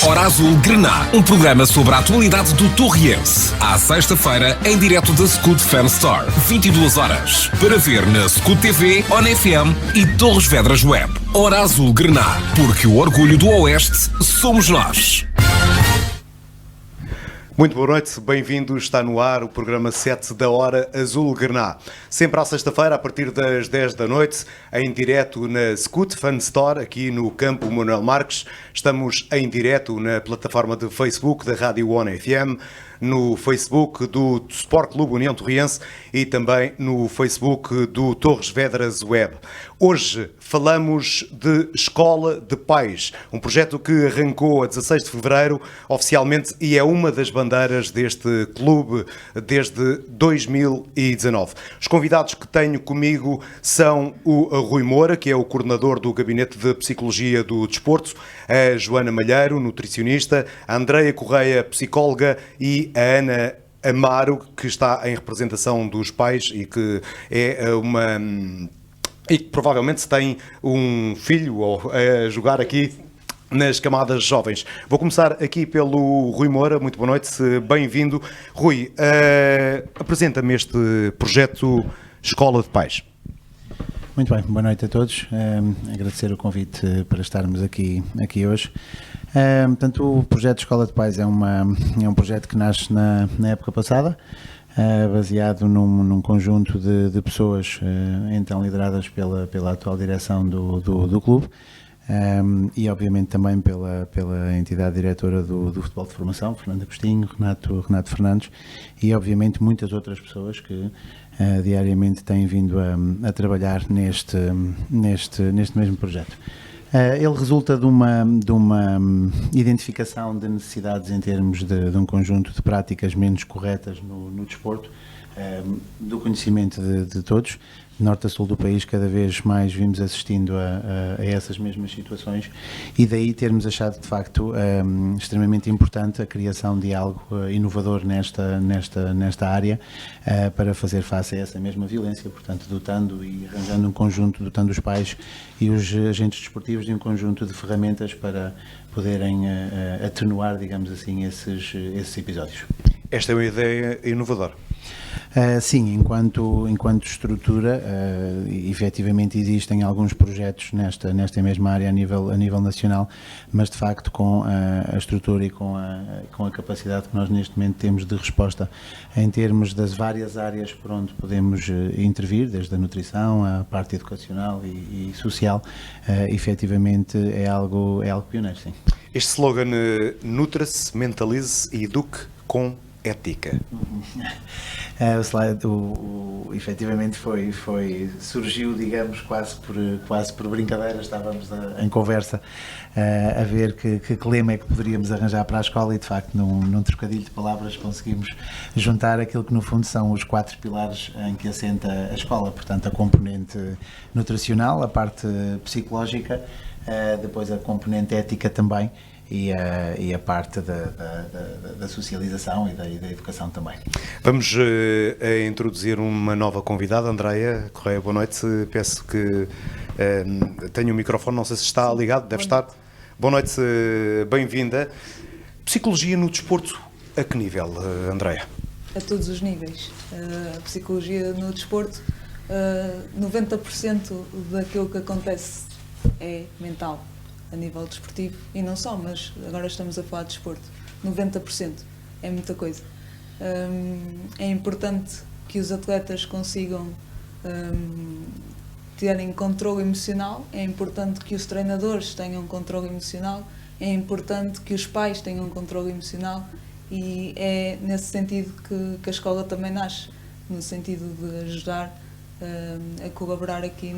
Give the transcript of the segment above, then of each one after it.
Hora Azul Grená, um programa sobre a atualidade do Torriense. À sexta-feira, em direto da Scoot Fan Store, 22 horas. Para ver na Scoot TV, ON FM e Torres Vedras Web. Hora Azul Grená, porque o orgulho do Oeste somos nós. Muito boa noite, bem-vindos, está no ar o programa 7 da Hora Azul Grená. Sempre à sexta-feira, a partir das 10 da noite, em direto na Scoot Fan Store, aqui no Campo Manuel Marques. Estamos em direto na plataforma de Facebook da Rádio ON FM, no Facebook do Sport Clube União Torriense e também no Facebook do Torres Vedras Web. Hoje falamos de Escola de Pais, um projeto que arrancou a 16 de fevereiro oficialmente e é uma das bandeiras deste clube desde 2019. Os convidados que tenho comigo são o Rui Moura, que é o coordenador do Gabinete de Psicologia do Desporto, a Joana Malheiro, nutricionista, a Andreia Correia, psicóloga, e a Ana Amaro, que está em representação dos pais e que é uma... e que provavelmente tem um filho a jogar aqui nas camadas jovens. Vou começar aqui pelo Rui Moura. Muito boa noite, bem-vindo. Rui, apresenta-me este projeto Escola de Pais. Muito bem, boa noite a todos. Agradecer o convite para estarmos aqui hoje. Portanto, o projeto Escola de Pais é um projeto que nasce na época passada, baseado num conjunto de pessoas então lideradas pela atual direção do clube, e obviamente também pela entidade diretora do futebol de formação, Fernando Agostinho, Renato Fernandes, e obviamente muitas outras pessoas que diariamente têm vindo a trabalhar neste mesmo projeto. Ele resulta de uma identificação de necessidades em termos de um conjunto de práticas menos corretas no desporto, do conhecimento de todos. De norte a sul do país, cada vez mais vimos assistindo a essas mesmas situações, e daí termos achado de facto extremamente importante a criação de algo inovador nesta área, para fazer face a essa mesma violência, portanto dotando e arranjando um conjunto, dotando os pais e os agentes desportivos de um conjunto de ferramentas para poderem atenuar, digamos assim, esses episódios. Esta é uma ideia inovadora. Sim, enquanto estrutura, efetivamente existem alguns projetos nesta mesma área a nível nacional, mas de facto com a estrutura e com a capacidade que nós neste momento temos de resposta em termos das várias áreas por onde podemos intervir, desde a nutrição, a parte educacional e social, efetivamente é algo pioneiro, sim. Este slogan, nutra-se, mentalize e eduque com ética. O slide, efetivamente surgiu, digamos, quase por brincadeira. Estávamos em conversa a ver que lema é que poderíamos arranjar para a escola, e de facto num trocadilho de palavras conseguimos juntar aquilo que no fundo são os 4 pilares em que assenta a escola, portanto a componente nutricional, a parte psicológica, depois a componente ética também, e a parte da socialização e da educação também. Vamos introduzir uma nova convidada, Andreia Correia, boa noite. Peço que tenha o microfone, não sei se está ligado, deve estar. Boa noite, bem-vinda. Psicologia no desporto, a que nível, Andreia? A todos os níveis. A psicologia no desporto, 90% daquilo que acontece é mental, a nível desportivo, e não só, mas agora estamos a falar de desporto. 90% é muita coisa. É importante que os atletas consigam terem controle emocional, é importante que os treinadores tenham controle emocional, é importante que os pais tenham controle emocional, e é nesse sentido que a escola também nasce, no sentido de ajudar a colaborar aqui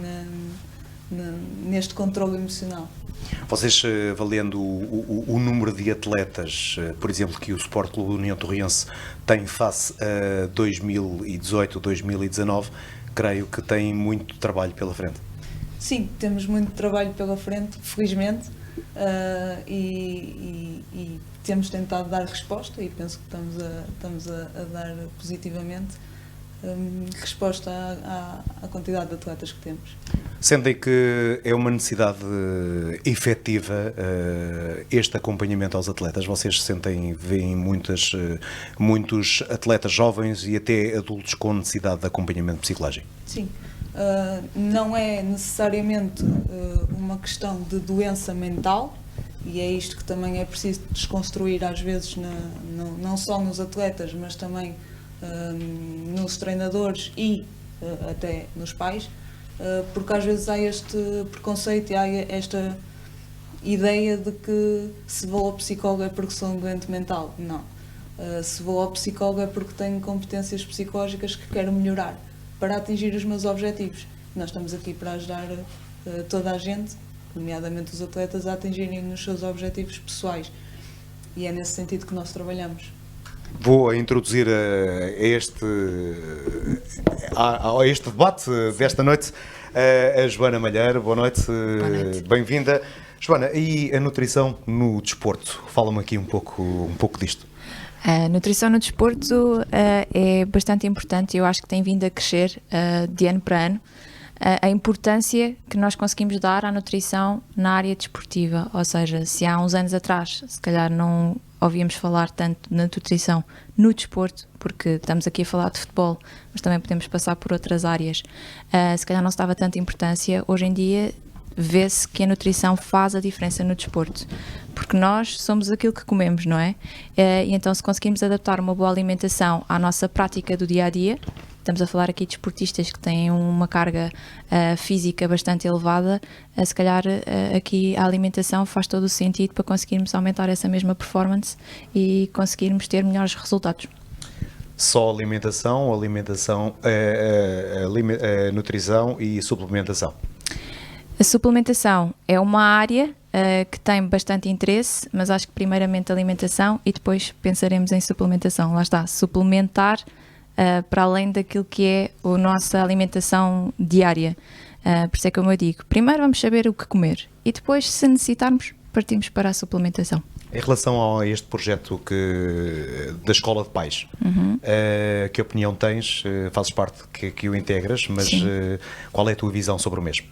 neste controle emocional. Vocês, avaliando o número de atletas, por exemplo, que o Sport Clube União Torriense tem face a 2018, 2019, creio que tem muito trabalho pela frente. Sim, temos muito trabalho pela frente, felizmente, e temos tentado dar resposta, e penso que estamos a dar positivamente. resposta à quantidade de atletas que temos. Sentem que é uma necessidade efetiva este acompanhamento aos atletas? Vocês veem muitos atletas jovens e até adultos com necessidade de acompanhamento psicológico? Sim. Não é necessariamente uma questão de doença mental, e é isto que também é preciso desconstruir às vezes, não só nos atletas, mas também nos treinadores e até nos pais, porque às vezes há este preconceito e há esta ideia de que se vou ao psicólogo é porque sou um doente mental. Não. Se vou ao psicólogo é porque tenho competências psicológicas que quero melhorar para atingir os meus objetivos. Nós estamos aqui para ajudar toda a gente, nomeadamente os atletas, a atingirem os seus objetivos pessoais. E é nesse sentido que nós trabalhamos. Vou introduzir a este debate desta noite a Joana Malheiro. Boa noite, bem-vinda. Joana, e a nutrição no desporto? Fala-me aqui um pouco disto. A nutrição no desporto é bastante importante e eu acho que tem vindo a crescer de ano para ano. A importância que nós conseguimos dar à nutrição na área desportiva, ou seja, se há uns anos atrás se calhar não ouvíamos falar tanto na nutrição no desporto, porque estamos aqui a falar de futebol, mas também podemos passar por outras áreas, se calhar não se dava tanta importância. Hoje em dia vê-se que a nutrição faz a diferença no desporto, porque nós somos aquilo que comemos, não é? E então se conseguimos adaptar uma boa alimentação à nossa prática do dia-a-dia, estamos a falar aqui de esportistas que têm uma carga física bastante elevada, se calhar aqui a alimentação faz todo o sentido para conseguirmos aumentar essa mesma performance e conseguirmos ter melhores resultados. Só alimentação, nutrição e suplementação? A suplementação é uma área que tem bastante interesse, mas acho que primeiramente alimentação e depois pensaremos em suplementação. Lá está, suplementar para além daquilo que é a nossa alimentação diária. Por isso é como eu digo, primeiro vamos saber o que comer e depois, se necessitarmos, partimos para a suplementação. Em relação a este projeto da Escola de Pais, que opinião tens? Fazes parte que o integras, mas qual é a tua visão sobre o mesmo?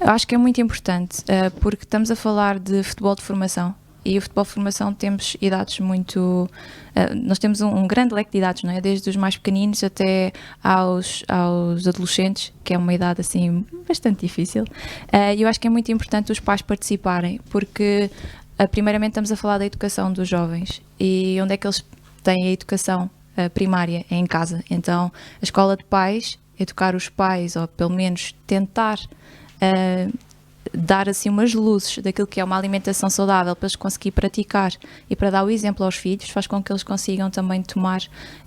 Eu acho que é muito importante, porque estamos a falar de futebol de formação e o futebol de formação temos idades muito... nós temos um grande leque de idades, não é? Desde os mais pequeninos até aos adolescentes, que é uma idade assim bastante difícil. E eu acho que é muito importante os pais participarem, porque primeiramente estamos a falar da educação dos jovens e onde é que eles têm a educação primária? É em casa. Então a escola de pais, educar os pais, ou pelo menos tentar dar assim umas luzes daquilo que é uma alimentação saudável para eles conseguir praticar e para dar o exemplo aos filhos, faz com que eles consigam também tomar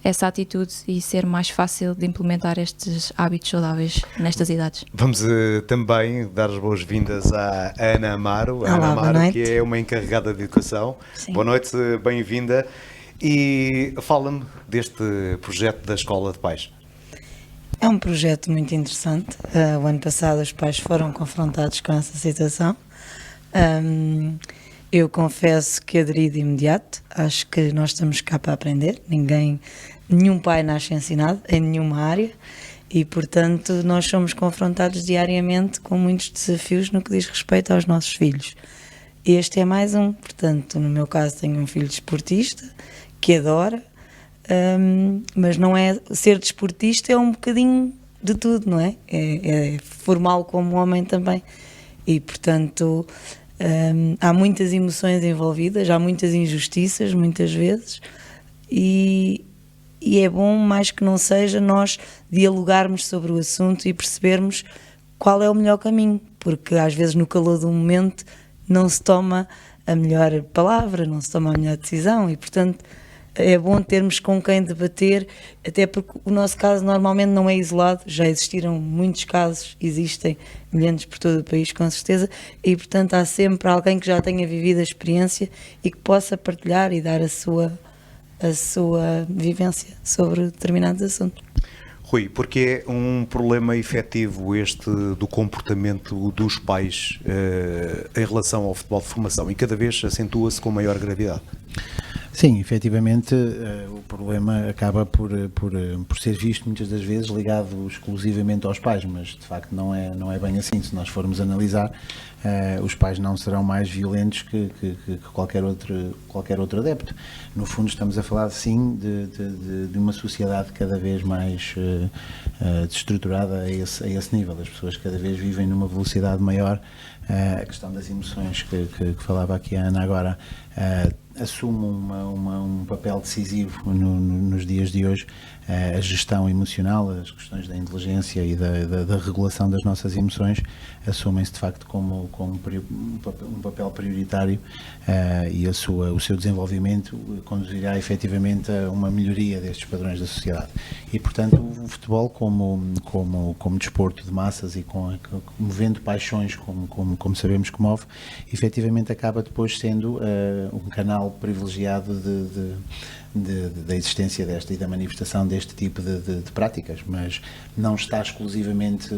essa atitude e ser mais fácil de implementar estes hábitos saudáveis nestas idades. Vamos também dar as boas-vindas à Ana Amaro. Olá, Ana Amaro, boa noite. que é uma encarregada de educação. Sim. Boa noite, bem-vinda. E fala-me deste projeto da Escola de Pais. É um projeto muito interessante. O ano passado os pais foram confrontados com essa situação. Eu confesso que aderi de imediato. Acho que nós estamos cá para aprender. Nenhum pai nasce ensinado em nenhuma área e, portanto, nós somos confrontados diariamente com muitos desafios no que diz respeito aos nossos filhos. Este é mais um. Portanto, no meu caso, tenho um filho desportista que adora. Mas não é ser desportista, é um bocadinho de tudo, não é? É formá-lo como homem também e portanto há muitas emoções envolvidas, há muitas injustiças muitas vezes e é bom, mais que não seja, nós dialogarmos sobre o assunto e percebermos qual é o melhor caminho, porque às vezes no calor do momento não se toma a melhor palavra, não se toma a melhor decisão e portanto é bom termos com quem debater, até porque o nosso caso normalmente não é isolado, já existiram muitos casos, existem milhares por todo o país com certeza, e portanto há sempre alguém que já tenha vivido a experiência e que possa partilhar e dar a sua vivência sobre determinados assuntos. Rui, porque é um problema efetivo este do comportamento dos pais em relação ao futebol de formação e cada vez acentua-se com maior gravidade? Sim, efetivamente, o problema acaba por ser visto muitas das vezes ligado exclusivamente aos pais, mas de facto não é bem assim. Se nós formos analisar, os pais não serão mais violentos que qualquer outro adepto. No fundo, estamos a falar, sim, de uma sociedade cada vez mais desestruturada a esse nível. As pessoas cada vez vivem numa velocidade maior. A questão das emoções que falava aqui a Ana agora assume um papel decisivo nos dias de hoje. A gestão emocional, as questões da inteligência e da regulação das nossas emoções assumem-se de facto como um papel prioritário, e o seu desenvolvimento conduzirá efetivamente a uma melhoria destes padrões da sociedade. E portanto o futebol como desporto de massas e movendo paixões como sabemos que move, efetivamente acaba depois sendo um canal privilegiado da existência desta e da manifestação deste tipo de práticas, mas não está exclusivamente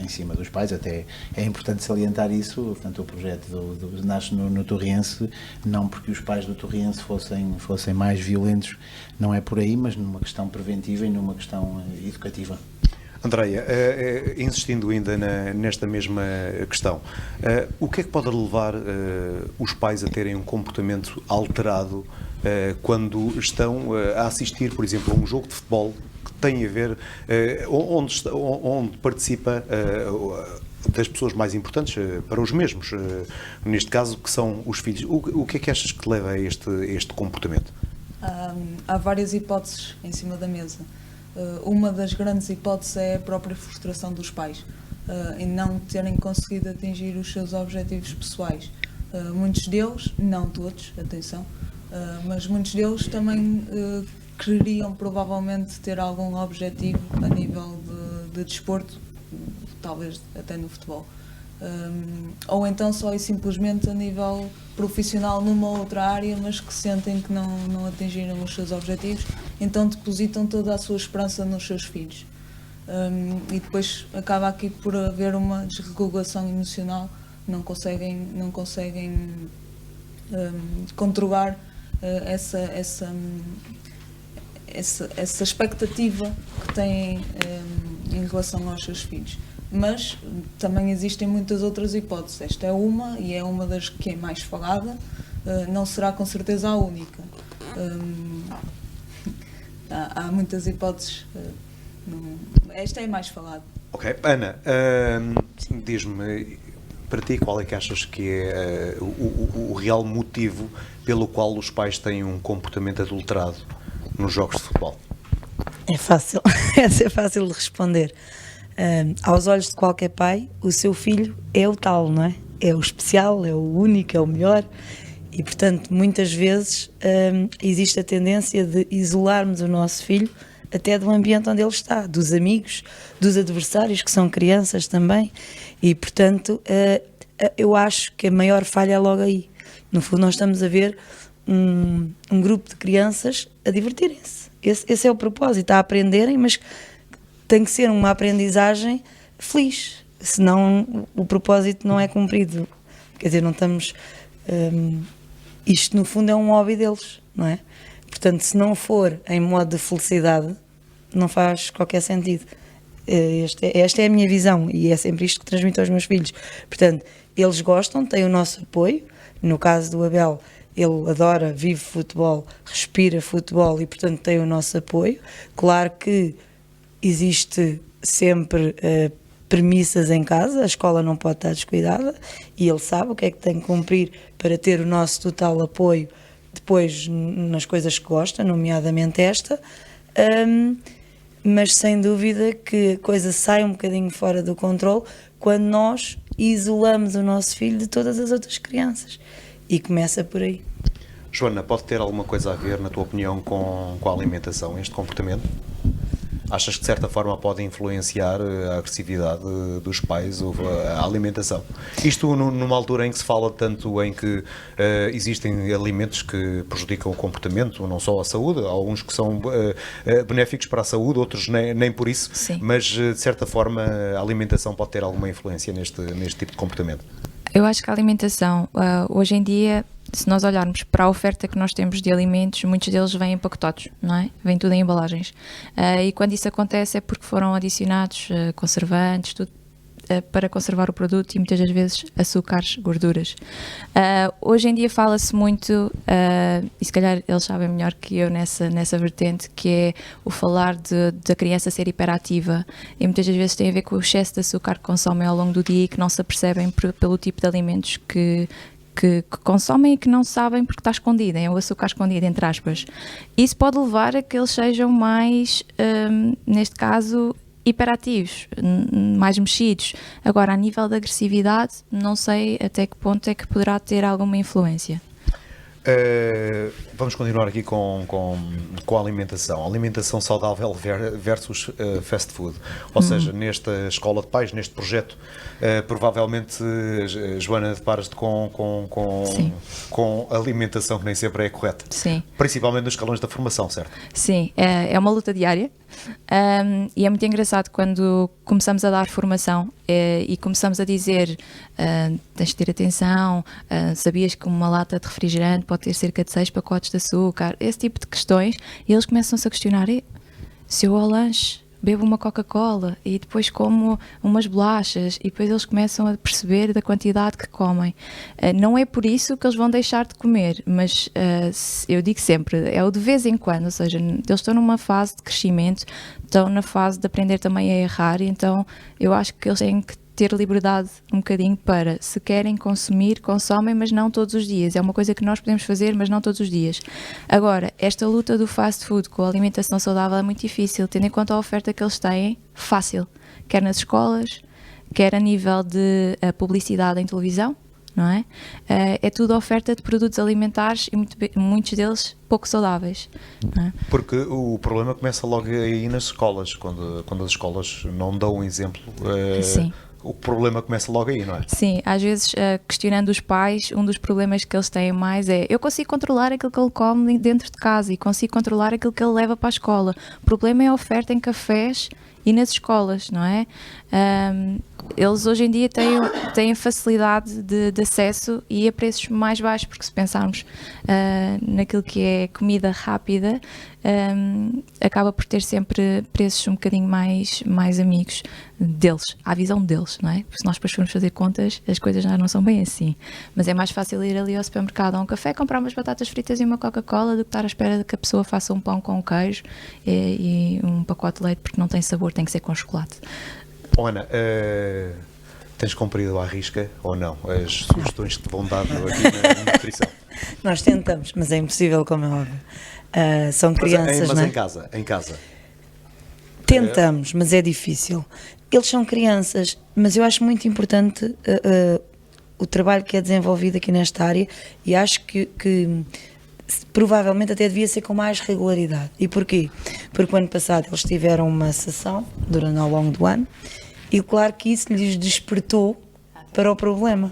em cima dos pais. Até é importante salientar isso. Portanto, o projeto nasce no Torriense, não porque os pais do Torriense fossem mais violentos, não é por aí, mas numa questão preventiva e numa questão educativa. Andreia, insistindo ainda nesta mesma questão, o que é que pode levar os pais a terem um comportamento alterado quando estão a assistir, por exemplo, a um jogo de futebol que tem a ver, onde participa das pessoas mais importantes para os mesmos, neste caso que são os filhos? O que é que achas que leva a este comportamento? Há várias hipóteses em cima da mesa. Uma das grandes hipóteses é a própria frustração dos pais em não terem conseguido atingir os seus objetivos pessoais. Muitos deles, não todos, atenção, mas muitos deles também queriam provavelmente ter algum objetivo a nível de desporto, talvez até no futebol. Ou então só e simplesmente a nível profissional numa outra área, mas que sentem que não atingiram os seus objetivos, então depositam toda a sua esperança nos seus filhos. E depois acaba aqui por haver uma desregulação emocional, não conseguem controlar essa expectativa que têm em relação aos seus filhos. Mas também existem muitas outras hipóteses. Esta é uma, e é uma das que é mais falada, não será com certeza a única. Há muitas hipóteses, esta é a mais falada. Ok, Ana, diz-me, para ti, qual é que achas que é o real motivo pelo qual os pais têm um comportamento adulterado nos jogos de futebol? É fácil, essa é fácil de responder. Aos olhos de qualquer pai, o seu filho é o tal, não é? É o especial, é o único, é o melhor. E, portanto, muitas vezes existe a tendência de isolarmos o nosso filho até do ambiente onde ele está, dos amigos, dos adversários, que são crianças também. E, portanto, eu acho que a maior falha é logo aí. No fundo, nós estamos a ver um grupo de crianças a divertirem-se. Esse é o propósito, a aprenderem, mas tem que ser uma aprendizagem feliz, senão o propósito não é cumprido. Quer dizer, não estamos... isto, no fundo, é um hobby deles, não é? Portanto, se não for em modo de felicidade, não faz qualquer sentido. Esta é a minha visão e é sempre isto que transmito aos meus filhos. Portanto, eles gostam, têm o nosso apoio. No caso do Abel, ele adora, vive futebol, respira futebol e, portanto, tem o nosso apoio. Claro que existe sempre premissas em casa, a escola não pode estar descuidada e ele sabe o que é que tem que cumprir para ter o nosso total apoio depois nas coisas que gosta, nomeadamente esta, mas sem dúvida que a coisa sai um bocadinho fora do controle quando nós isolamos o nosso filho de todas as outras crianças e começa por aí. Joana, pode ter alguma coisa a ver, na tua opinião, com a alimentação, este comportamento? Achas que de certa forma pode influenciar a agressividade dos pais ou a alimentação? Isto numa altura em que se fala tanto em que existem alimentos que prejudicam o comportamento, não só a saúde, alguns que são benéficos para a saúde, outros nem por isso. Sim. Mas de certa forma a alimentação pode ter alguma influência neste tipo de comportamento? Eu acho que a alimentação, hoje em dia, se nós olharmos para a oferta que nós temos de alimentos, muitos deles vêm empacotados, não é? Vem tudo em embalagens. E quando isso acontece é porque foram adicionados conservantes, tudo para conservar o produto, e muitas das vezes açúcares, gorduras. Hoje em dia fala-se muito, e se calhar eles sabem melhor que eu nessa vertente, que é o falar da criança ser hiperativa, e muitas das vezes tem a ver com o excesso de açúcar que consomem ao longo do dia e que não se apercebem pelo tipo de alimentos que consomem e que não sabem porque está escondido, é o açúcar escondido, entre aspas. Isso pode levar a que eles sejam mais, neste caso, hiperativos, mais mexidos. Agora, a nível de agressividade, não sei até que ponto é que poderá ter alguma influência. Vamos continuar aqui com a alimentação. Alimentação saudável versus fast food. Ou seja, nesta escola de pais, neste projeto, provavelmente, Joana, deparas-te com alimentação que nem sempre é correta. Sim. Principalmente nos escalões da formação, certo? Sim, é uma luta diária. E é muito engraçado quando começamos a dar formação e começamos a dizer tens de ter atenção, sabias que uma lata de refrigerante pode ter cerca de 6 pacotes de açúcar, esse tipo de questões, e eles começam-se a questionar: se eu ao lanche bebo uma Coca-Cola e depois como umas bolachas, e depois eles começam a perceber da quantidade que comem. Não é por isso que eles vão deixar de comer, mas eu digo sempre, é o de vez em quando, ou seja, eles estão numa fase de crescimento, estão na fase de aprender também a errar, então eu acho que eles têm que ter liberdade um bocadinho para, se querem consumir, consomem, mas não todos os dias. É uma coisa que nós podemos fazer, mas não todos os dias. Agora, esta luta do fast food com a alimentação saudável é muito difícil, tendo em conta a oferta que eles têm, fácil, quer nas escolas, quer a nível de publicidade em televisão, não é? É tudo oferta de produtos alimentares e muitos deles pouco saudáveis. Não é? Porque o problema começa logo aí nas escolas, quando as escolas não dão um exemplo. Sim. O problema começa logo aí, não é? Sim, às vezes questionando os pais, um dos problemas que eles têm mais é: eu consigo controlar aquilo que ele come dentro de casa e consigo controlar aquilo que ele leva para a escola. O problema é a oferta em cafés e nas escolas, não é? Eles hoje em dia têm facilidade de acesso e a preços mais baixos, porque se pensarmos naquilo que é comida rápida, acaba por ter sempre preços um bocadinho mais amigos deles, à visão deles, não é? Porque se nós depois formos fazer contas, as coisas já não são bem assim. Mas é mais fácil ir ali ao supermercado a um café, comprar umas batatas fritas e uma Coca-Cola, do que estar à espera de que a pessoa faça um pão com queijo e um pacote de leite, porque não tem sabor, tem que ser com chocolate. Ana, tens cumprido à risca ou não as sugestões que te vão dar aqui na nutrição? Nós tentamos, mas é impossível, como é óbvio. São crianças, mas não é? em casa. Tentamos, mas é difícil. Eles são crianças, mas eu acho muito importante o trabalho que é desenvolvido aqui nesta área, e acho que provavelmente até devia ser com mais regularidade. E porquê? Porque o ano passado eles tiveram uma sessão ao longo do ano, e claro que isso lhes despertou para o problema.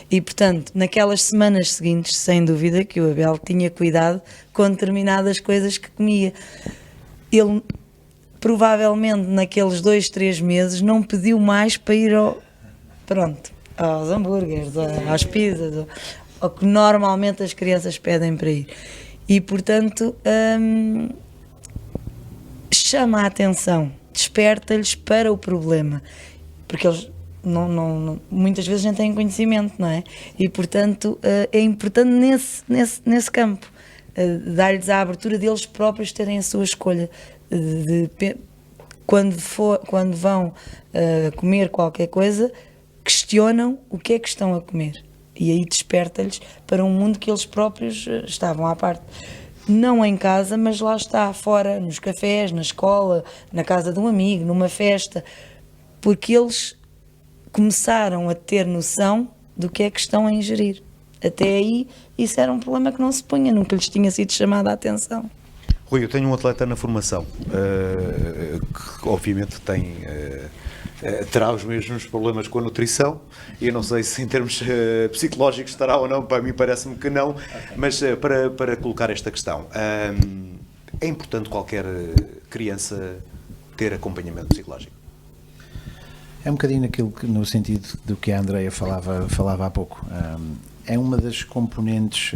E portanto, naquelas semanas seguintes, sem dúvida que o Abel tinha cuidado com determinadas coisas que comia. Ele provavelmente naqueles 2-3 meses não pediu mais para ir aos hambúrgueres, às pizzas, ao que normalmente as crianças pedem para ir. E portanto chama a atenção, desperta-lhes para o problema, porque eles muitas vezes nem têm conhecimento, não é? E portanto é importante nesse campo dar-lhes a abertura deles próprios terem a sua escolha quando vão comer qualquer coisa, questionam o que é que estão a comer, e aí desperta-lhes para um mundo que eles próprios estavam à parte. Não em casa, mas lá está, fora, nos cafés, na escola, na casa de um amigo, numa festa, porque eles começaram a ter noção do que é que estão a ingerir. Até aí, isso era um problema que não se punha, nunca lhes tinha sido chamada a atenção. Rui, eu tenho um atleta na formação, que obviamente terá os mesmos problemas com a nutrição, e eu não sei se em termos psicológicos estará ou não, para mim parece-me que não, mas para colocar esta questão, é importante qualquer criança ter acompanhamento psicológico? É um bocadinho aquilo que, no sentido do que a Andreia falava há pouco. É uma das componentes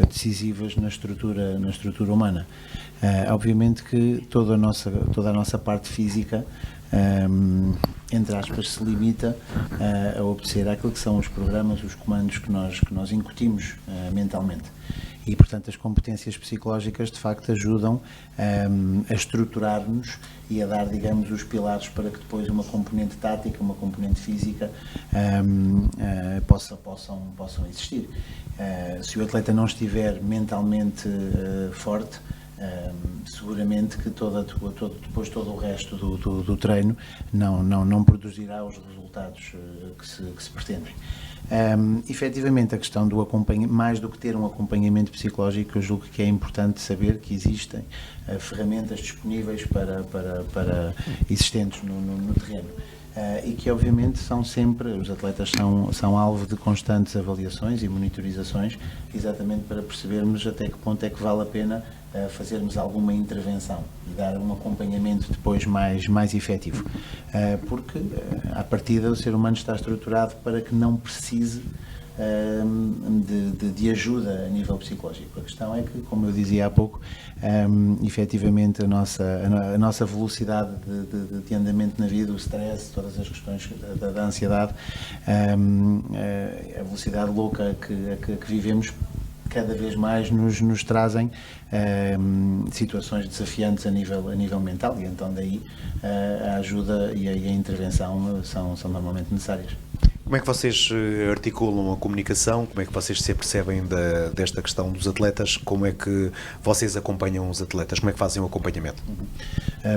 decisivas na estrutura humana. Obviamente que toda a nossa parte física, entre aspas, se limita a obedecer àquilo que são os programas, os comandos que nós incutimos mentalmente. E, portanto, as competências psicológicas, de facto, ajudam a estruturar-nos e a dar, digamos, os pilares para que depois uma componente tática, uma componente física possam existir. Se o atleta não estiver mentalmente forte, seguramente que depois todo o resto do treino não produzirá os resultados que se pretendem. Efetivamente, a questão do acompanhamento, mais do que ter um acompanhamento psicológico, eu julgo que é importante saber que existem ferramentas disponíveis para existentes no terreno. E que obviamente os atletas são alvo de constantes avaliações e monitorizações, exatamente para percebermos até que ponto é que vale a pena fazermos alguma intervenção e dar um acompanhamento depois mais efetivo. Porque, à partida, o ser humano está estruturado para que não precise de ajuda a nível psicológico. A questão é que, como eu dizia há pouco, efetivamente a nossa velocidade de andamento na vida, o stress, todas as questões da ansiedade, a velocidade louca que vivemos, cada vez mais nos trazem situações desafiantes a nível mental, e então daí a ajuda e a intervenção são normalmente necessárias. Como é que vocês articulam a comunicação? Como é que vocês se apercebem desta questão dos atletas? Como é que vocês acompanham os atletas? Como é que fazem o acompanhamento?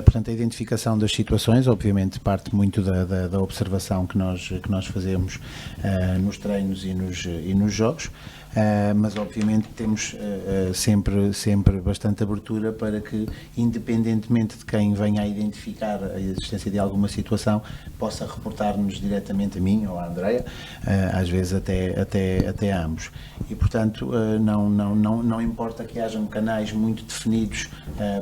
Portanto, a identificação das situações, obviamente, parte muito da observação que nós fazemos nos treinos e nos jogos. Mas obviamente temos sempre bastante abertura para que, independentemente de quem venha a identificar a existência de alguma situação, possa reportar-nos diretamente a mim ou à Andreia, às vezes até a ambos. E, portanto, não importa que hajam canais muito definidos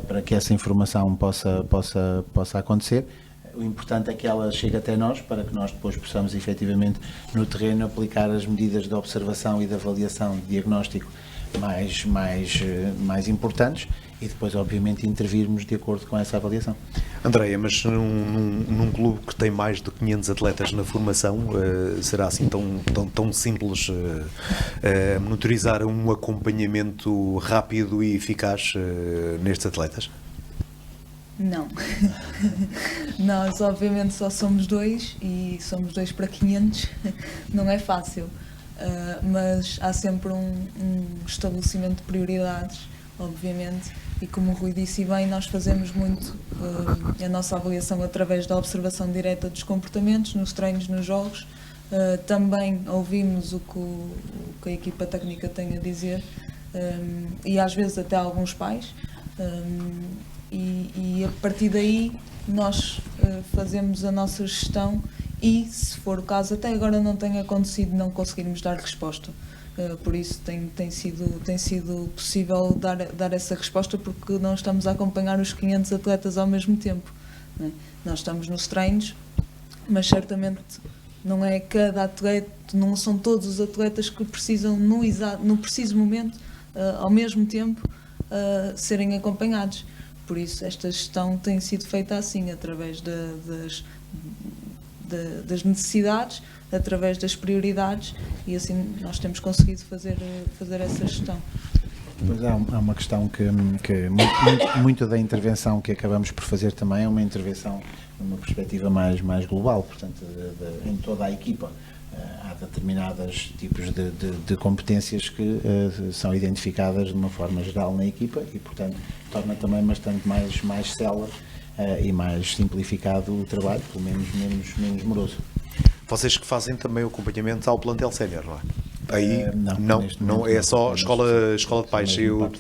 para que essa informação possa acontecer. O importante é que ela chegue até nós, para que nós depois possamos efetivamente no terreno aplicar as medidas de observação e de avaliação de diagnóstico mais importantes e depois obviamente intervirmos de acordo com essa avaliação. Andreia, mas num clube que tem mais de 500 atletas na formação, será assim tão simples monitorizar um acompanhamento rápido e eficaz nestes atletas? Não. Nós obviamente só somos 2 e somos 2 para 500, não é fácil, mas há sempre um estabelecimento de prioridades, obviamente, e como o Rui disse bem, nós fazemos muito a nossa avaliação através da observação direta dos comportamentos, nos treinos, nos jogos, também ouvimos o que a equipa técnica tem a dizer, e às vezes até alguns pais, e a partir daí nós fazemos a nossa gestão e, se for o caso, até agora não tem acontecido não conseguirmos dar resposta. Por isso tem sido possível dar essa resposta, porque não estamos a acompanhar os 500 atletas ao mesmo tempo, não é? Nós estamos nos treinos, mas certamente não é cada atleta, não são todos os atletas que precisam no preciso momento, ao mesmo tempo, serem acompanhados. Por isso, esta gestão tem sido feita assim, através das necessidades, através das prioridades, e assim nós temos conseguido fazer essa gestão. Pois há uma questão que muito da intervenção que acabamos por fazer também é uma intervenção numa perspectiva mais global, portanto, em toda a equipa. Há determinados tipos de competências que são identificadas de uma forma geral na equipa e, portanto, torna também bastante mais célere e mais simplificado o trabalho, pelo menos menos moroso. Vocês que fazem também o acompanhamento ao plantel sénior, não é? Aí não é só escola de pais. Eu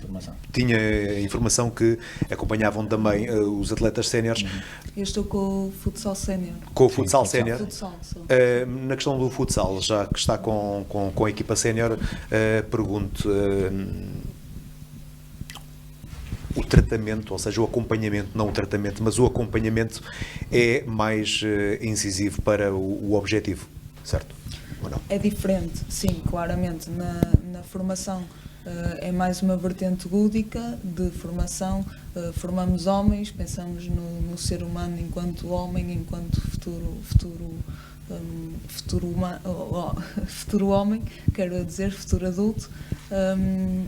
tinha a informação que acompanhavam também os atletas séniores. Eu estou com o futsal sénior. Com o futsal sénior. Na questão do futsal, já que está com a equipa sénior, pergunto, o tratamento, ou seja, o acompanhamento, não o tratamento, mas o acompanhamento é mais incisivo para o objetivo, certo? Ou não? É diferente, sim, claramente. Na formação é mais uma vertente lúdica de formação. Formamos homens, pensamos no ser humano enquanto homem, enquanto futuro homem, quero dizer, futuro adulto.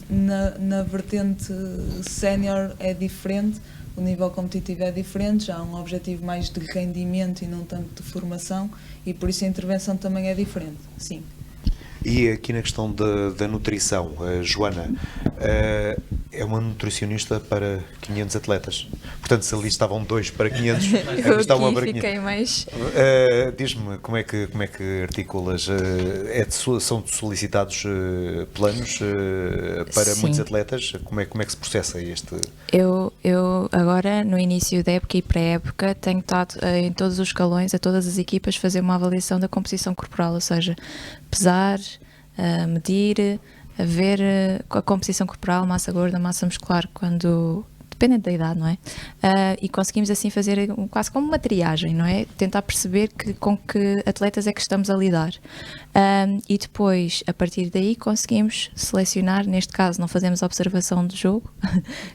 Na vertente sénior é diferente, o nível competitivo é diferente, já há um objetivo mais de rendimento e não tanto de formação, e por isso a intervenção também é diferente, sim. E aqui na questão da nutrição, a Joana é uma nutricionista para 500 atletas. Portanto, se ali estavam 2 para 500, Eu está uma aqui para 500. fiquei mais... Diz-me, como é que articulas? São solicitados planos para Sim. muitos atletas? Como é que se processa este? Eu agora, no início da época e pré-época, tenho estado em todos os escalões, a todas as equipas, fazer uma avaliação da composição corporal, ou seja, pesar, medir, ver a composição corporal, massa gorda, massa muscular, dependendo da idade, não é? E conseguimos assim fazer quase como uma triagem, não é? Tentar perceber com que atletas é que estamos a lidar. E depois, a partir daí, conseguimos selecionar, neste caso não fazemos observação de jogo,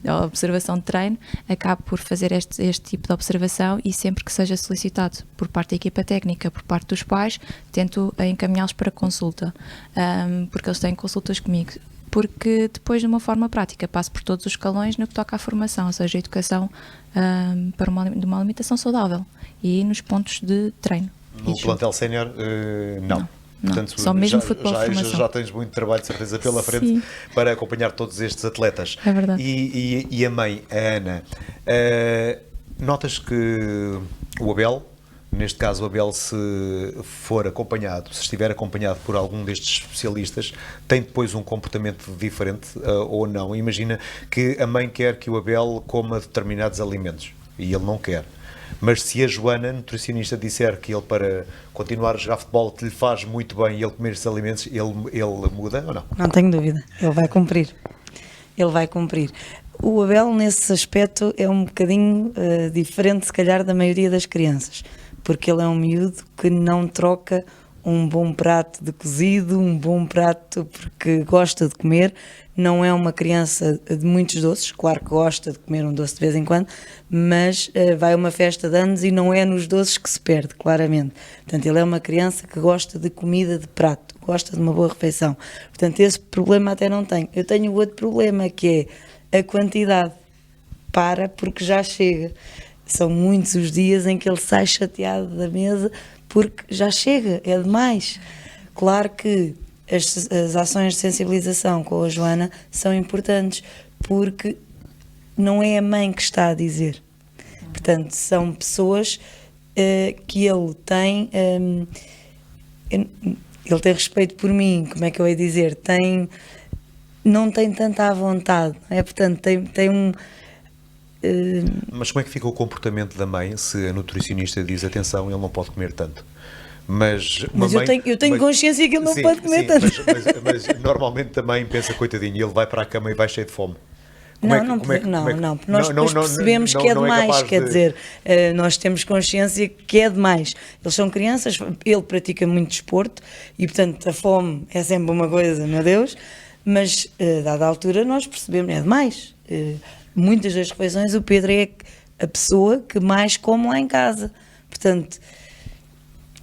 a observação de treino, acabo por fazer este tipo de observação e sempre que seja solicitado por parte da equipa técnica, por parte dos pais, tento encaminhá-los para consulta, porque eles têm consultas comigo. Porque depois, de uma forma prática, passo por todos os escalões no que toca à formação, ou seja, a educação para de uma alimentação saudável e nos pontos de treino. No plantel sénior, não. Portanto, só mesmo futebol de formação. Já tens muito trabalho, de certeza, pela frente. Sim. Para acompanhar todos estes atletas. É verdade. E a mãe, a Ana, notas que o Abel, neste caso o Abel, se estiver acompanhado por algum destes especialistas, tem depois um comportamento diferente ou não? Imagina que a mãe quer que o Abel coma determinados alimentos e ele não quer. Mas se a Joana, nutricionista, disser que ele, para continuar a jogar futebol, que lhe faz muito bem e ele comer esses alimentos, ele muda ou não? Não tenho dúvida, ele vai cumprir. O Abel, nesse aspecto, é um bocadinho diferente, se calhar, da maioria das crianças, porque ele é um miúdo que não troca um bom prato de cozido, um bom prato porque gosta de comer. Não é uma criança de muitos doces, claro que gosta de comer um doce de vez em quando, mas vai a uma festa de anos e não é nos doces que se perde, claramente. Portanto, ele é uma criança que gosta de comida de prato, gosta de uma boa refeição. Portanto, esse problema até não tenho. Eu tenho outro problema, que é a quantidade. Porque já chega. São muitos os dias em que ele sai chateado da mesa porque já chega, é demais. Claro que as ações de sensibilização com a Joana são importantes, porque não é a mãe que está a dizer. Portanto, são pessoas que ele tem respeito por mim, como é que eu ia dizer? Não tem tanta à vontade, não é? Portanto, tem um... Mas como é que fica o comportamento da mãe se a nutricionista diz, atenção, ele não pode comer tanto? Mas eu tenho consciência que ele não pode comer tanto. Mas normalmente também pensa, coitadinho, ele vai para a cama e vai cheio de fome. Nós depois percebemos que é demais, dizer, nós temos consciência que é demais. Eles são crianças, ele pratica muito desporto e, portanto, a fome é sempre uma coisa, meu Deus, mas, dada a altura, nós percebemos, é demais. Muitas das refeições o Pedro é a pessoa que mais come lá em casa. Portanto,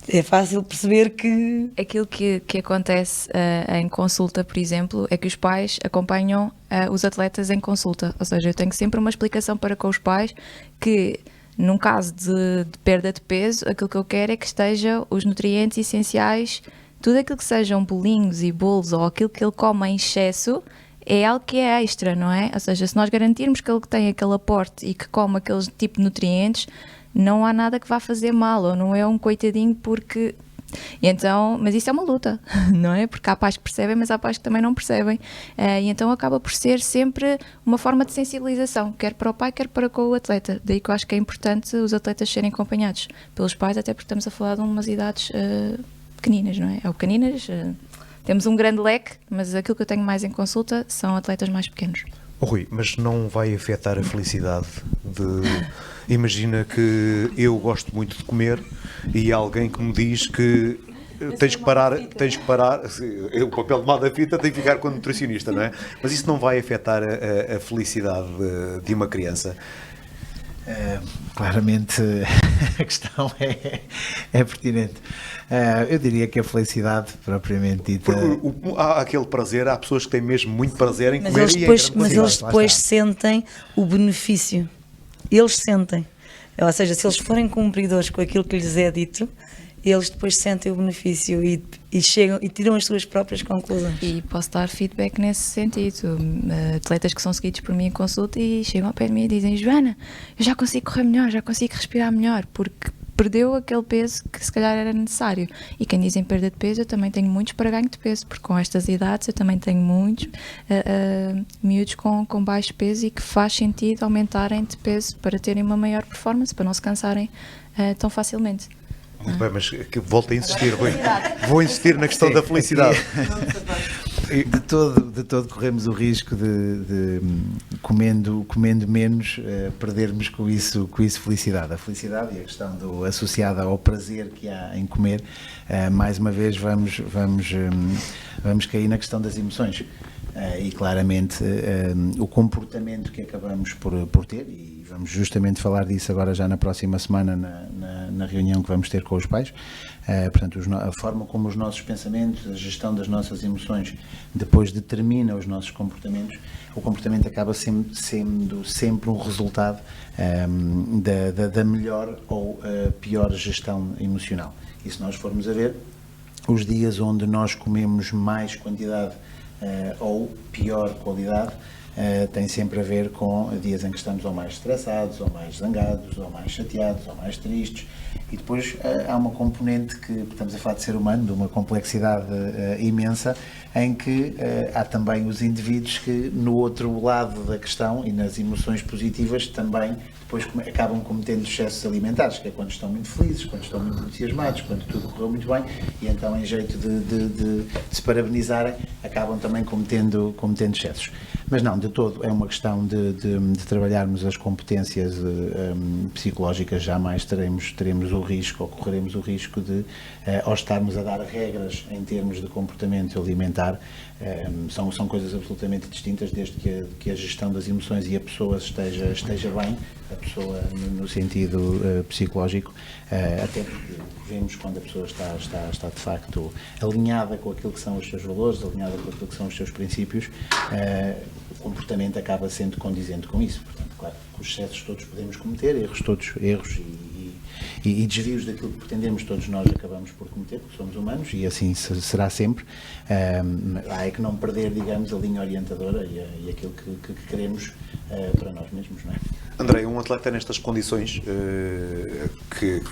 é fácil perceber que... Aquilo que acontece em consulta, por exemplo, é que os pais acompanham os atletas em consulta. Ou seja, eu tenho sempre uma explicação para com os pais que, num caso de perda de peso, aquilo que eu quero é que estejam os nutrientes essenciais, tudo aquilo que sejam bolinhos e bolos ou aquilo que ele come em excesso, é algo que é extra, não é? Ou seja, se nós garantirmos que ele tem aquele aporte e que come aquele tipo de nutrientes, não há nada que vá fazer mal, ou não é um coitadinho porque... Então, mas isso é uma luta, não é? Porque há pais que percebem, mas há pais que também não percebem. E então acaba por ser sempre uma forma de sensibilização, quer para o pai, quer para com o atleta. Daí que eu acho que é importante os atletas serem acompanhados pelos pais, até porque estamos a falar de umas idades pequeninas, não é? Ou pequeninas... Temos um grande leque, mas aquilo que eu tenho mais em consulta são atletas mais pequenos. Oh, Rui, mas não vai afetar a felicidade de... Imagina que eu gosto muito de comer e há alguém que me diz que tens que parar, o papel de mal da fita tem que ficar com o nutricionista, não é? Mas isso não vai afetar a felicidade de uma criança? Claramente a questão é pertinente. Eu diria que a felicidade propriamente dita... Porque há aquele prazer, há pessoas que têm mesmo muito prazer em comer mas eles depois sentem o benefício. Eles sentem. Ou seja, se eles forem cumpridores com aquilo que lhes é dito, eles depois sentem o benefício e chegam e tiram as suas próprias conclusões. E posso dar feedback nesse sentido. Atletas que são seguidos por mim em consulta e chegam ao pé de mim e dizem: Joana, eu já consigo correr melhor, já consigo respirar melhor, porque perdeu aquele peso que se calhar era necessário. E quem diz em perda de peso, eu também tenho muitos para ganho de peso, porque com estas idades eu também tenho muitos miúdos com baixo peso e que faz sentido aumentarem de peso para terem uma maior performance, para não se cansarem tão facilmente. Muito bem, mas volto a insistir, Rui. Vou insistir na questão da felicidade. De todo corremos o risco de comendo menos, perdermos com isso felicidade. A felicidade e a questão associada ao prazer que há em comer, mais uma vez vamos cair na questão das emoções. E claramente o comportamento que acabamos por ter, e vamos justamente falar disso agora já na próxima semana na reunião que vamos ter com os pais, portanto a forma como os nossos pensamentos, a gestão das nossas emoções depois determina os nossos comportamentos. O comportamento acaba sendo sempre um resultado da melhor ou pior gestão emocional. E se nós formos a ver, os dias onde nós comemos mais quantidade ou pior qualidade, tem sempre a ver com dias em que estamos ou mais estressados, ou mais zangados, ou mais chateados, ou mais tristes. E depois há uma componente que estamos a falar de ser humano, de uma complexidade imensa, em que há também os indivíduos que no outro lado da questão e nas emoções positivas também depois acabam cometendo excessos alimentares, que é quando estão muito felizes, quando estão muito entusiasmados, quando tudo correu muito bem, e então em jeito de se parabenizarem, acabam também cometendo excessos. Mas não, de todo, é uma questão de trabalharmos as competências psicológicas. Jamais teremos o risco, ou correremos o risco de, ao estarmos a dar regras em termos de comportamento alimentar, são coisas absolutamente distintas, desde que a gestão das emoções e a pessoa esteja bem, a pessoa no sentido psicológico, até porque vemos quando a pessoa está de facto alinhada com aquilo que são os seus valores, alinhada com aquilo que são os seus princípios, o comportamento acaba sendo condizente com isso. Portanto, claro que os excessos todos podemos cometer, erros e desvios daquilo que pretendemos, todos nós acabamos por cometer, porque somos humanos e assim será sempre. Há que não perder, digamos, a linha orientadora e aquilo que queremos para nós mesmos, não é? André, um atleta nestas condições, que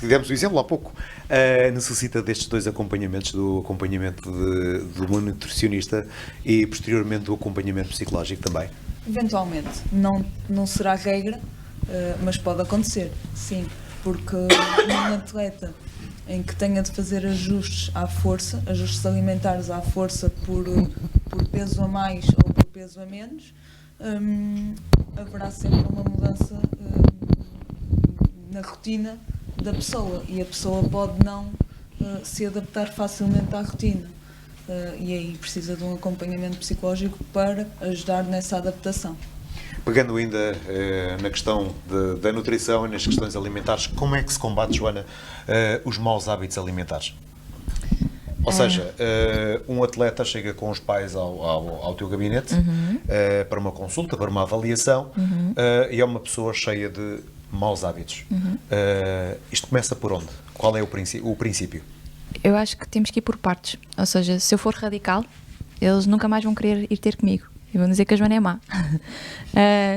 demos o exemplo há pouco, necessita destes dois acompanhamentos, do acompanhamento de uma nutricionista e posteriormente do acompanhamento psicológico também? Eventualmente, não será regra, mas pode acontecer, sim, porque um atleta em que tenha de fazer ajustes à força, ajustes alimentares à força por peso a mais ou por peso a menos, haverá sempre uma mudança na rotina da pessoa e a pessoa pode não se adaptar facilmente à rotina. E aí precisa de um acompanhamento psicológico para ajudar nessa adaptação. Pegando ainda na questão da nutrição e nas questões alimentares, como é que se combate, Joana, os maus hábitos alimentares? Ou seja, um atleta chega com os pais ao teu gabinete para uma consulta, para uma avaliação, e é uma pessoa cheia de maus hábitos. Isto começa por onde? Qual é o princípio? Eu acho que temos que ir por partes. Ou seja, se eu for radical, eles nunca mais vão querer ir ter comigo. E vão dizer que a Joana é má.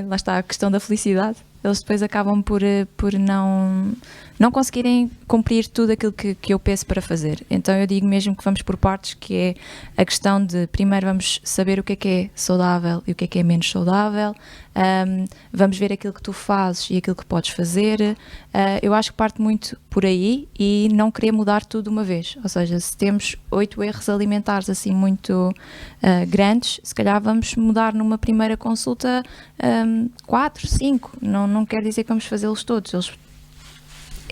Lá está a questão da felicidade. eles depois acabam por não conseguirem cumprir tudo aquilo que eu peço para fazer. Então eu digo mesmo que vamos por partes, que é a questão de primeiro vamos saber o que é saudável e o que é menos saudável, vamos ver aquilo que tu fazes e aquilo que podes fazer. Eu acho que parte muito por aí e não querer mudar tudo de uma vez. Ou seja, se temos 8 erros alimentares assim muito grandes, se calhar vamos mudar numa primeira consulta 4, 5. Não quer dizer que vamos fazê-los todos.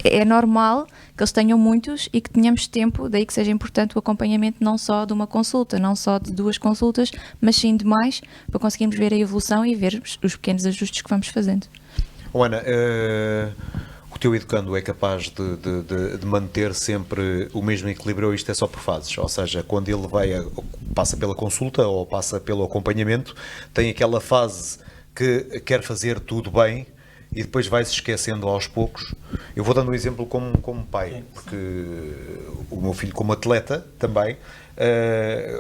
É normal que eles tenham muitos e que tenhamos tempo, daí que seja importante o acompanhamento não só de uma consulta, não só de 2 consultas, mas sim de mais, para conseguirmos ver a evolução e ver os pequenos ajustes que vamos fazendo. Ana, o teu educando é capaz de manter sempre o mesmo equilíbrio, ou isto é só por fases? Ou seja, quando ele passa pela consulta ou passa pelo acompanhamento, tem aquela fase que quer fazer tudo bem e depois vai-se esquecendo aos poucos. Eu vou dando um exemplo como pai, porque o meu filho como atleta também,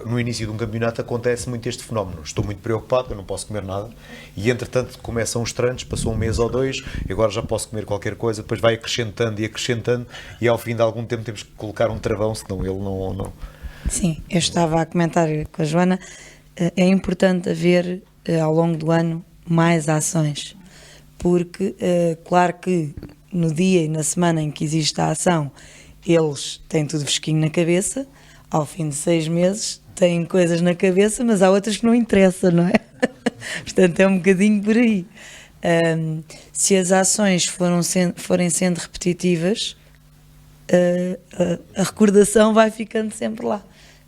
no início de um campeonato acontece muito este fenómeno. Estou muito preocupado, eu não posso comer nada, e entretanto começam os treinos, passou um mês ou 2, e agora já posso comer qualquer coisa, depois vai acrescentando, e ao fim de algum tempo temos que colocar um travão, senão ele não... Sim, eu estava a comentar com a Joana, é importante haver ao longo do ano mais ações, porque claro que no dia e na semana em que existe a ação, eles têm tudo fresquinho na cabeça, ao fim de 6 meses têm coisas na cabeça, mas há outras que não interessam, não é? Portanto, é um bocadinho por aí. Se as ações forem sendo repetitivas, a recordação vai ficando sempre lá.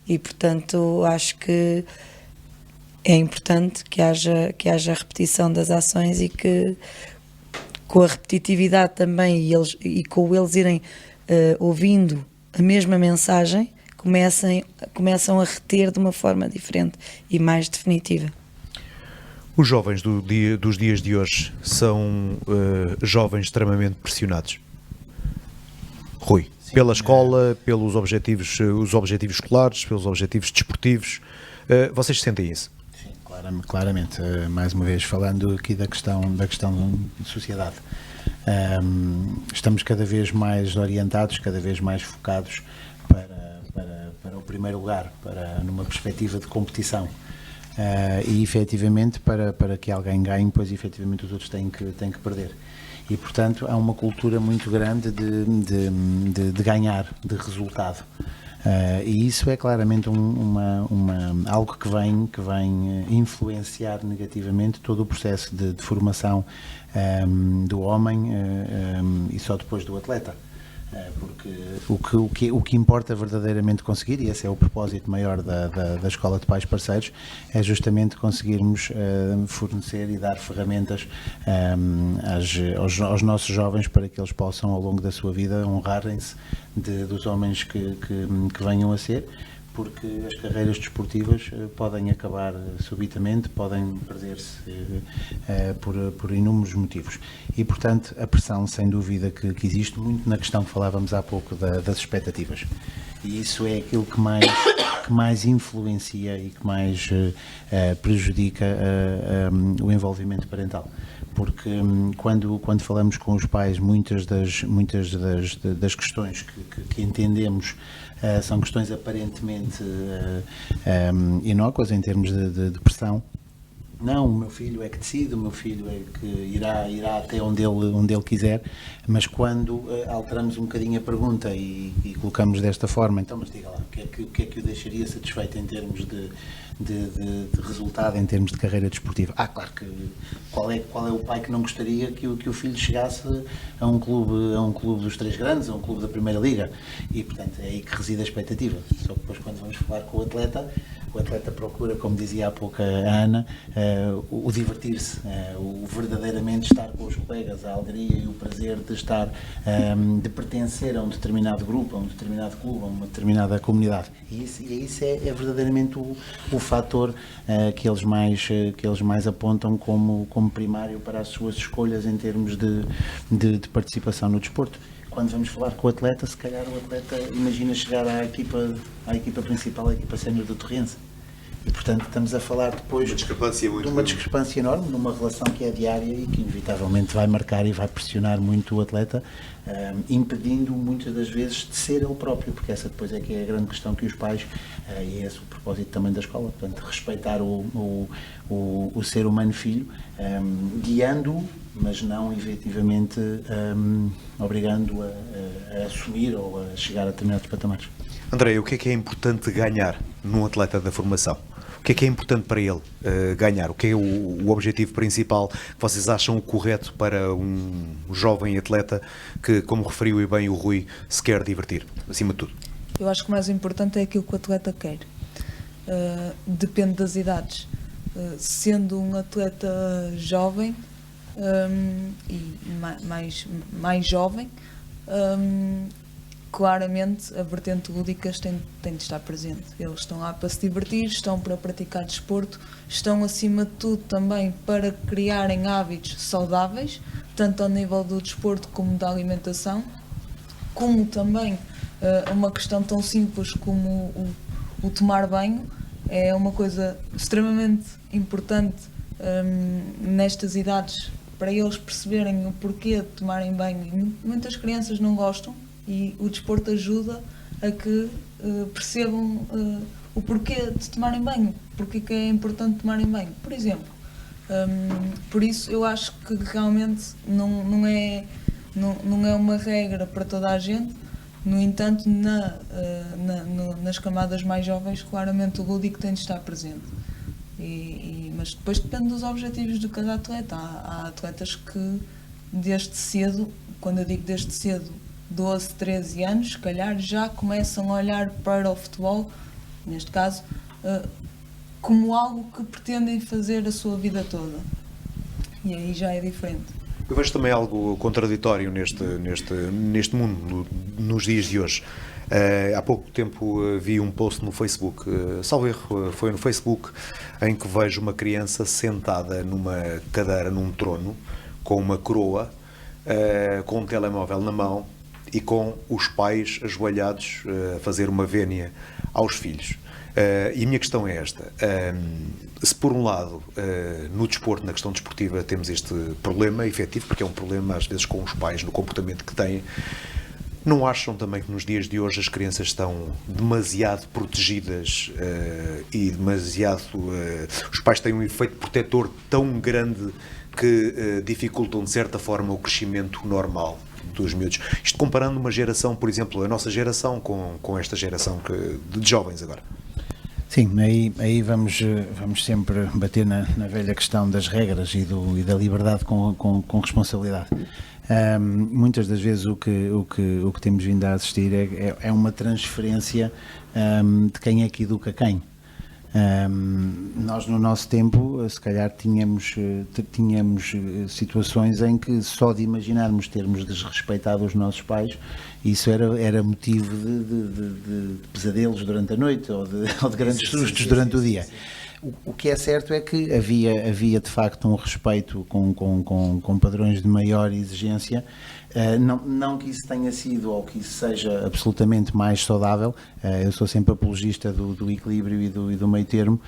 E, portanto, acho que é importante que haja repetição das ações e que, com a repetitividade também e com eles irem ouvindo a mesma mensagem, começam a reter de uma forma diferente e mais definitiva. Os jovens dos dias de hoje são jovens extremamente pressionados. Rui, sim, pela escola, pelos objetivos, os objetivos escolares, pelos objetivos desportivos, vocês sentem isso? Sim, claramente. Mais uma vez, falando aqui da questão de sociedade, estamos cada vez mais orientados, cada vez mais focados para o primeiro lugar, numa perspectiva de competição. E efetivamente para que alguém ganhe, pois efetivamente os outros têm que perder. E portanto há uma cultura muito grande de ganhar, de resultado. E isso é claramente algo que vem influenciar negativamente todo o processo de formação do homem e só depois do atleta. Porque o que importa verdadeiramente conseguir, e esse é o propósito maior da Escola de Pais Parceiros, é justamente conseguirmos fornecer e dar ferramentas aos nossos jovens para que eles possam, ao longo da sua vida, honrarem-se dos homens que venham a ser, porque as carreiras desportivas podem acabar subitamente, podem perder-se por inúmeros motivos. E, portanto, a pressão, sem dúvida, que existe muito na questão que falávamos há pouco das expectativas. E isso é aquilo que mais influencia e que mais prejudica o envolvimento parental. Porque quando falamos com os pais, muitas das questões que entendemos são questões aparentemente inócuas em termos de pressão. Não, o meu filho é que decide, o meu filho é que irá até onde ele quiser, mas quando alteramos um bocadinho a pergunta e colocamos desta forma, então, mas diga lá, o que é que o deixaria satisfeito em termos de resultado, em termos de carreira desportiva? Claro que qual é o pai que não gostaria que o filho chegasse a um clube dos 3 grandes, a um clube da Primeira Liga? E, portanto, é aí que reside a expectativa. Só que depois, quando vamos falar com o atleta procura, como dizia há pouco a Ana, o divertir-se, o verdadeiramente estar com os colegas, a alegria e o prazer de estar, de pertencer a um determinado grupo, a um determinado clube, a uma determinada comunidade. E isso é verdadeiramente o fator que eles mais apontam como primário para as suas escolhas em termos de participação no desporto. Quando vamos falar com o atleta, se calhar o atleta imagina chegar à equipa principal, à equipa sénior do Torrense. E, portanto, estamos a falar depois Uma discrepância muito de uma discrepância enorme, numa relação que é diária e que inevitavelmente vai marcar e vai pressionar muito o atleta, impedindo muitas das vezes de ser ele próprio, porque essa depois é que é a grande questão que os pais, e é esse o propósito também da escola, portanto, respeitar o ser humano filho, guiando-o, mas não efetivamente obrigando-o a assumir ou a chegar a determinados patamares. André, o que é importante ganhar num atleta da formação? O que é importante para ele ganhar? O que é o objetivo principal que vocês acham correto para um jovem atleta que, como referiu e bem o Rui, se quer divertir, acima de tudo? Eu acho que o mais importante é aquilo que o atleta quer. Depende das idades. Sendo um atleta jovem e mais jovem, claramente a vertente lúdica tem de estar presente. Eles estão lá para se divertir, estão para praticar desporto, estão acima de tudo também para criarem hábitos saudáveis, tanto ao nível do desporto como da alimentação, como também uma questão tão simples como o tomar banho. É uma coisa extremamente importante nestas idades para eles perceberem o porquê de tomarem banho. Muitas crianças não gostam e o desporto ajuda a que percebam o porquê de tomarem banho, porque que é importante tomarem banho, por exemplo. Por isso eu acho que realmente não é uma regra para toda a gente. No entanto, nas camadas mais jovens, claramente o lúdico tem de estar presente. Mas depois depende dos objetivos de cada atleta. Há atletas que desde cedo, quando eu digo desde cedo, 12, 13 anos, se calhar já começam a olhar para o futebol, neste caso, como algo que pretendem fazer a sua vida toda. E aí já é diferente. Eu vejo também algo contraditório neste mundo, nos dias de hoje. Há pouco tempo vi um post no Facebook, salvo erro, foi no Facebook, em que vejo uma criança sentada numa cadeira, num trono, com uma coroa, com um telemóvel na mão e com os pais ajoelhados a fazer uma vénia aos filhos. E a minha questão é esta: se por um lado no desporto, na questão desportiva, temos este problema efetivo, porque é um problema às vezes com os pais no comportamento que têm, não acham também que nos dias de hoje as crianças estão demasiado protegidas e demasiado os pais têm um efeito protetor tão grande que dificultam de certa forma o crescimento normal dos miúdos? Isto comparando uma geração, por exemplo, a nossa geração com esta geração de jovens agora. Sim, aí vamos sempre bater na velha questão das regras e da liberdade com responsabilidade. Muitas das vezes o que temos vindo a assistir é uma transferência de quem é que educa quem. Nós no nosso tempo se calhar tínhamos situações em que só de imaginarmos termos desrespeitado os nossos pais, isso era motivo de pesadelos durante a noite ou de grandes sustos durante o dia. O que é certo é que havia de facto um respeito com padrões de maior exigência. Não que isso tenha sido ou que isso seja absolutamente mais saudável, eu sou sempre apologista do equilíbrio e do meio termo,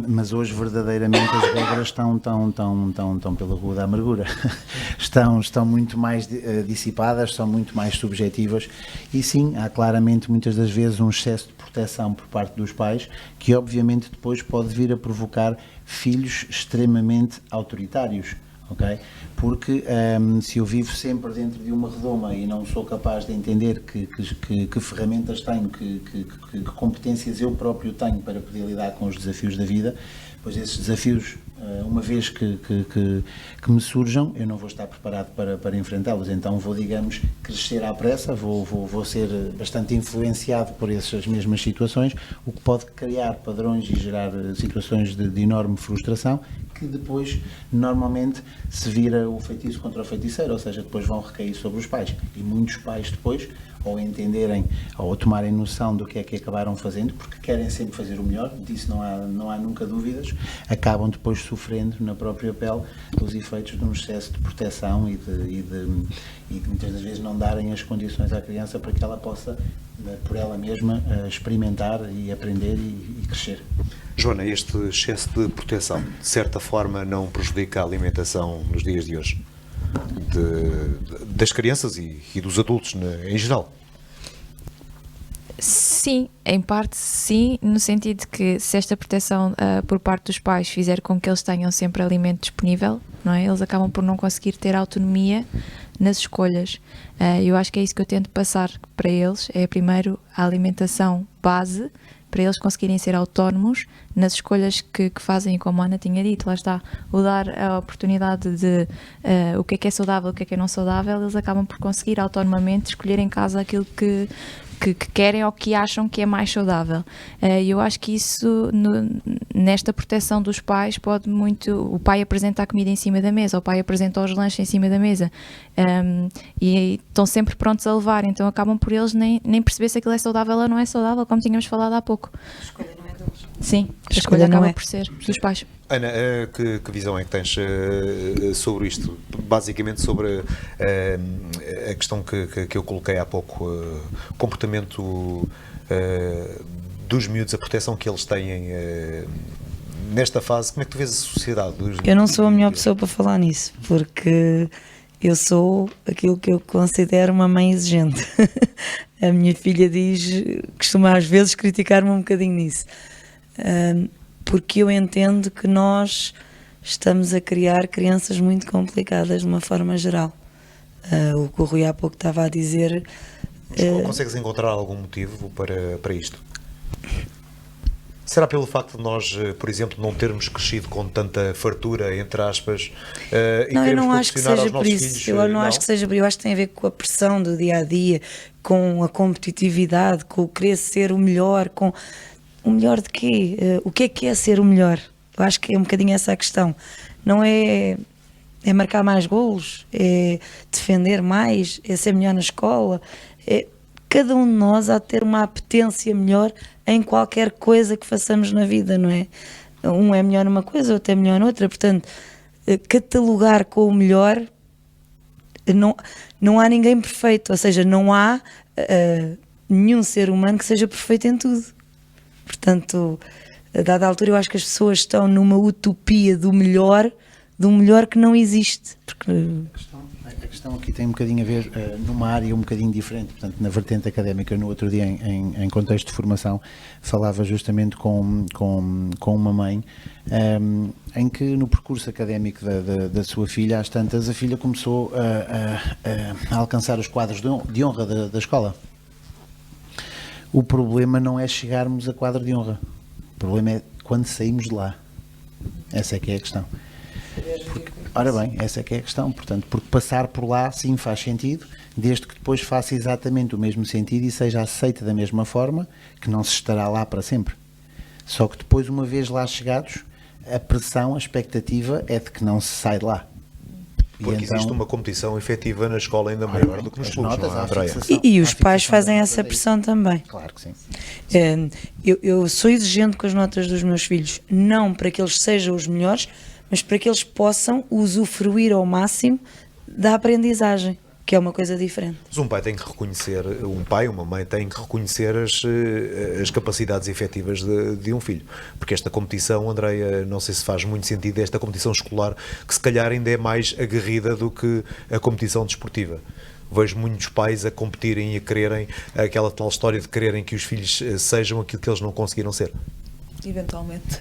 mas hoje verdadeiramente as regras estão pela rua da amargura, estão muito mais dissipadas, são muito mais subjetivas e sim, há claramente muitas das vezes um excesso de proteção por parte dos pais que obviamente depois pode vir a provocar filhos extremamente autoritários. Okay? Porque se eu vivo sempre dentro de uma redoma e não sou capaz de entender que ferramentas tenho, que competências eu próprio tenho para poder lidar com os desafios da vida, pois esses desafios, uma vez que me surjam, eu não vou estar preparado para enfrentá-los, então vou, digamos, crescer à pressa, vou ser bastante influenciado por essas mesmas situações, o que pode criar padrões e gerar situações de enorme frustração, que depois normalmente se vira o feitiço contra o feiticeiro, ou seja, depois vão recair sobre os pais. E muitos pais depois, ou entenderem, ou tomarem noção do que é que acabaram fazendo, porque querem sempre fazer o melhor, disso não há nunca dúvidas, acabam depois sofrendo na própria pele os efeitos de um excesso de proteção e de muitas das vezes não darem as condições à criança para que ela possa, por ela mesma, experimentar e aprender e crescer. Joana, este excesso de proteção, de certa forma, não prejudica a alimentação nos dias de hoje? Das crianças e dos adultos em geral? Sim, em parte sim, no sentido de que se esta proteção por parte dos pais fizer com que eles tenham sempre alimento disponível, não é? Eles acabam por não conseguir ter autonomia nas escolhas. Eu acho que é isso que eu tento passar para eles, é primeiro a alimentação base, para eles conseguirem ser autónomos nas escolhas que fazem, como a Ana tinha dito, lá está, o dar a oportunidade de o que é saudável, o que é não saudável, eles acabam por conseguir autonomamente escolher em casa aquilo que querem ou que acham que é mais saudável. Eu acho que isso, nesta proteção dos pais, pode muito... O pai apresenta a comida em cima da mesa, o pai apresenta os lanches em cima da mesa, e estão sempre prontos a levar, então acabam por eles nem perceber se aquilo é saudável ou não é saudável, como tínhamos falado há pouco. A escolha não é deles. Sim, a escolha acaba por ser dos pais. Ana, que visão é que tens sobre isto? Basicamente sobre a questão que eu coloquei há pouco, o comportamento dos miúdos, a proteção que eles têm nesta fase. Como é que tu vês a sociedade? Eu não sou a melhor pessoa para falar nisso, porque eu sou aquilo que eu considero uma mãe exigente. A minha filha costuma às vezes criticar-me um bocadinho nisso. Porque eu entendo que nós estamos a criar crianças muito complicadas de uma forma geral. O que o Rui há pouco estava a dizer... Consegues encontrar algum motivo para isto? Será pelo facto de nós, por exemplo, não termos crescido com tanta fartura, entre aspas, e não, eu não queremos acho que proporcionar seja aos por nossos isso. filhos? Eu não acho que seja por isso. Eu acho que tem a ver com a pressão do dia-a-dia, com a competitividade, com o querer ser o melhor, com... O melhor de quê? O que é ser o melhor? Eu acho que é um bocadinho essa a questão. Não é marcar mais golos, é defender mais, é ser melhor na escola. Cada um de nós há de ter uma apetência melhor em qualquer coisa que façamos na vida, não é? Um é melhor numa coisa, outro é melhor noutra. Portanto, catalogar com o melhor, não há ninguém perfeito. Ou seja, não há nenhum ser humano que seja perfeito em tudo. Portanto, a dada altura, eu acho que as pessoas estão numa utopia do melhor que não existe. Porque... A questão aqui tem um bocadinho a ver numa área um bocadinho diferente. Portanto, na vertente académica, no outro dia, em contexto de formação, falava justamente com uma mãe em que no percurso académico da sua filha, às tantas, a filha começou a alcançar os quadros de honra da escola. O problema não é chegarmos a quadro de honra. O problema é quando saímos de lá. Essa é que é a questão. Ora bem, essa é que é a questão. Portanto, porque passar por lá, sim, faz sentido, desde que depois faça exatamente o mesmo sentido e seja aceita da mesma forma, que não se estará lá para sempre. Só que depois, uma vez lá chegados, a pressão, a expectativa é de que não se sai de lá. Porque então, existe uma competição efetiva na escola ainda maior do que nos clubes, não é, Andréia? E os pais fazem essa pressão também. Claro que sim. Eu sou exigente com as notas dos meus filhos, não para que eles sejam os melhores, mas para que eles possam usufruir ao máximo da aprendizagem, que é uma coisa diferente. Mas um pai tem que reconhecer, uma mãe tem que reconhecer as capacidades efetivas de um filho. Porque esta competição, Andréia, não sei se faz muito sentido, esta competição escolar, que se calhar ainda é mais aguerrida do que a competição desportiva. Vejo muitos pais a competirem e a quererem, aquela tal história de quererem que os filhos sejam aquilo que eles não conseguiram ser. Eventualmente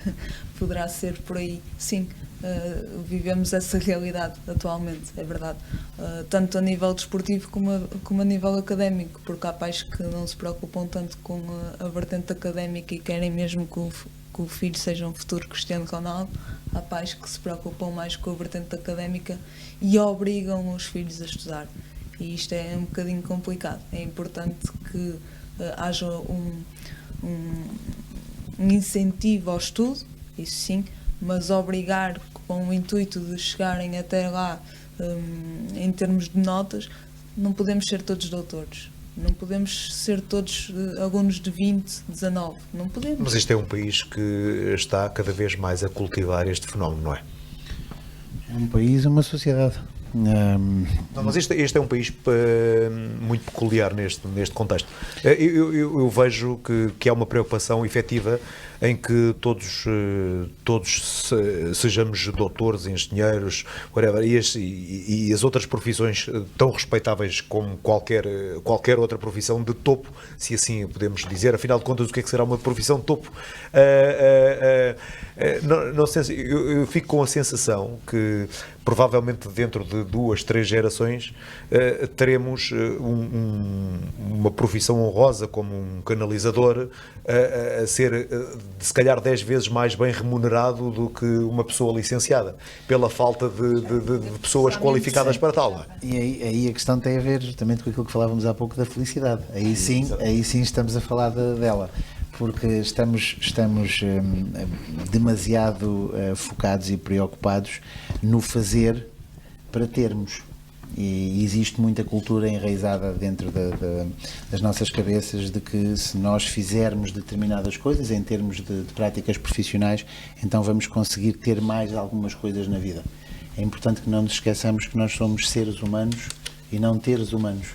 poderá ser por aí, sim. Vivemos essa realidade atualmente, é verdade, tanto a nível desportivo como a nível académico, porque há pais que não se preocupam tanto com a vertente académica e querem mesmo que o filho seja um futuro Cristiano Ronaldo. Há pais que se preocupam mais com a vertente académica e obrigam os filhos a estudar, e isto é um bocadinho complicado. É importante que haja um incentivo ao estudo, isso sim, mas obrigar com o intuito de chegarem até lá em termos de notas, não podemos ser todos doutores, não podemos ser todos alunos de 20, 19, não podemos. Mas este é um país que está cada vez mais a cultivar este fenómeno, não é? É um país, uma sociedade. Não, mas este é um país muito peculiar neste contexto. Eu vejo que há uma preocupação efetiva em que todos sejamos doutores, engenheiros, whatever, e as outras profissões tão respeitáveis como qualquer outra profissão de topo, se assim podemos dizer. Afinal de contas, o que é que será uma profissão de topo? Não sei, eu fico com a sensação que provavelmente dentro de 2, 3 gerações teremos uma profissão honrosa como um canalizador a ser se calhar 10 vezes mais bem remunerado do que uma pessoa licenciada, pela falta de pessoas qualificadas para tal. Não é? E aí a questão tem a ver justamente com aquilo que falávamos há pouco da felicidade. Aí sim estamos a falar dela. Porque estamos demasiado focados e preocupados no fazer para termos. E existe muita cultura enraizada dentro das nossas cabeças de que se nós fizermos determinadas coisas em termos de práticas profissionais, então vamos conseguir ter mais algumas coisas na vida. É importante que não nos esqueçamos que nós somos seres humanos e não teres humanos.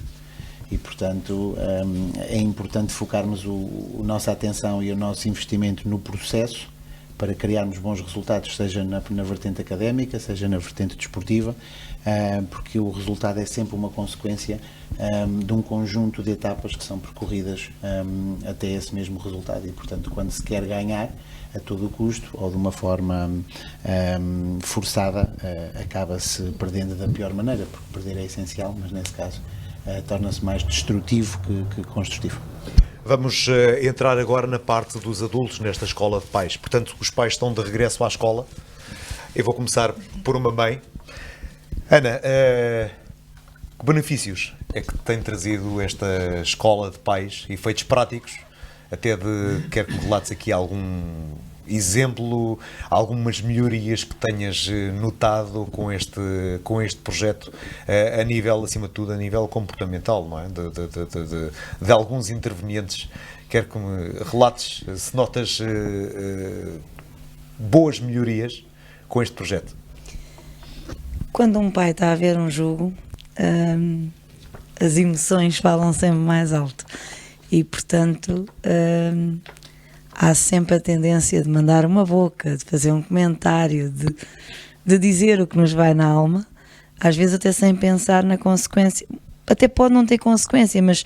E, portanto, é importante focarmos a nossa atenção e o nosso investimento no processo para criarmos bons resultados, seja na vertente académica, seja na vertente desportiva, porque o resultado é sempre uma consequência de um conjunto de etapas que são percorridas até esse mesmo resultado. E, portanto, quando se quer ganhar a todo o custo ou de uma forma forçada, acaba-se perdendo da pior maneira, porque perder é essencial, mas nesse caso torna-se mais destrutivo que construtivo. Vamos entrar agora na parte dos adultos nesta escola de pais. Portanto, os pais estão de regresso à escola. Eu vou começar por uma mãe. Ana, que benefícios é que tem trazido esta escola de pais, efeitos práticos, até quero que me relates aqui algum exemplo, algumas melhorias que tenhas notado com este projeto, a nível, acima de tudo, a nível comportamental, não é? De alguns intervenientes. Quero que me relates se notas boas melhorias com este projeto. Quando um pai está a ver um jogo, as emoções falam sempre mais alto e, portanto, há sempre a tendência de mandar uma boca, de fazer um comentário, de dizer o que nos vai na alma, às vezes até sem pensar na consequência. Até pode não ter consequência, mas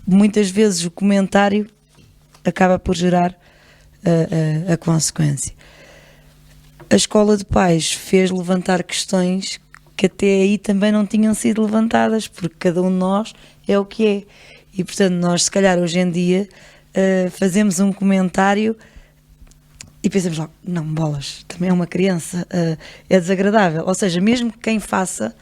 muitas vezes o comentário acaba por gerar a consequência. A escola de pais fez levantar questões que até aí também não tinham sido levantadas, porque cada um de nós é o que é. E, portanto, nós, se calhar, hoje em dia, fazemos um comentário e pensamos logo, não, bolas, também é uma criança, é desagradável. Ou seja, mesmo que quem faça,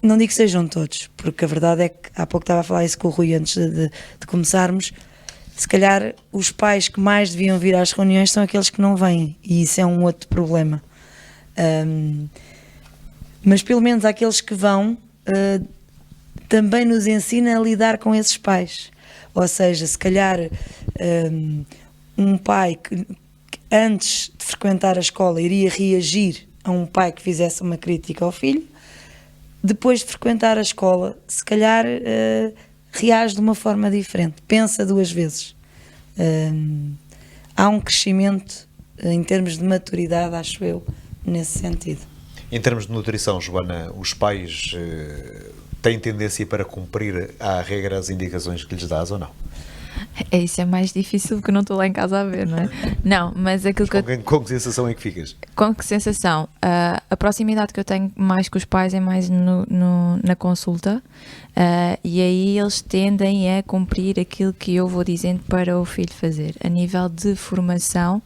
não digo que sejam todos, porque a verdade é que, há pouco estava a falar isso com o Rui antes de começarmos, se calhar os pais que mais deviam vir às reuniões são aqueles que não vêm, e isso é um outro problema. Mas pelo menos aqueles que vão também nos ensina a lidar com esses pais. Ou seja, se calhar um pai que antes de frequentar a escola iria reagir a um pai que fizesse uma crítica ao filho, depois de frequentar a escola, se calhar reage de uma forma diferente, pensa 2 vezes. Há um crescimento em termos de maturidade, acho eu, nesse sentido. Em termos de nutrição, Joana, os pais têm tendência para cumprir à regra as indicações que lhes dás ou não? Isso é mais difícil porque eu não estou lá em casa a ver, não é? Não, mas aquilo com que sensação é que ficas? Com que sensação? A proximidade que eu tenho mais com os pais é mais na consulta, e aí eles tendem a cumprir aquilo que eu vou dizendo para o filho fazer. A nível de formação,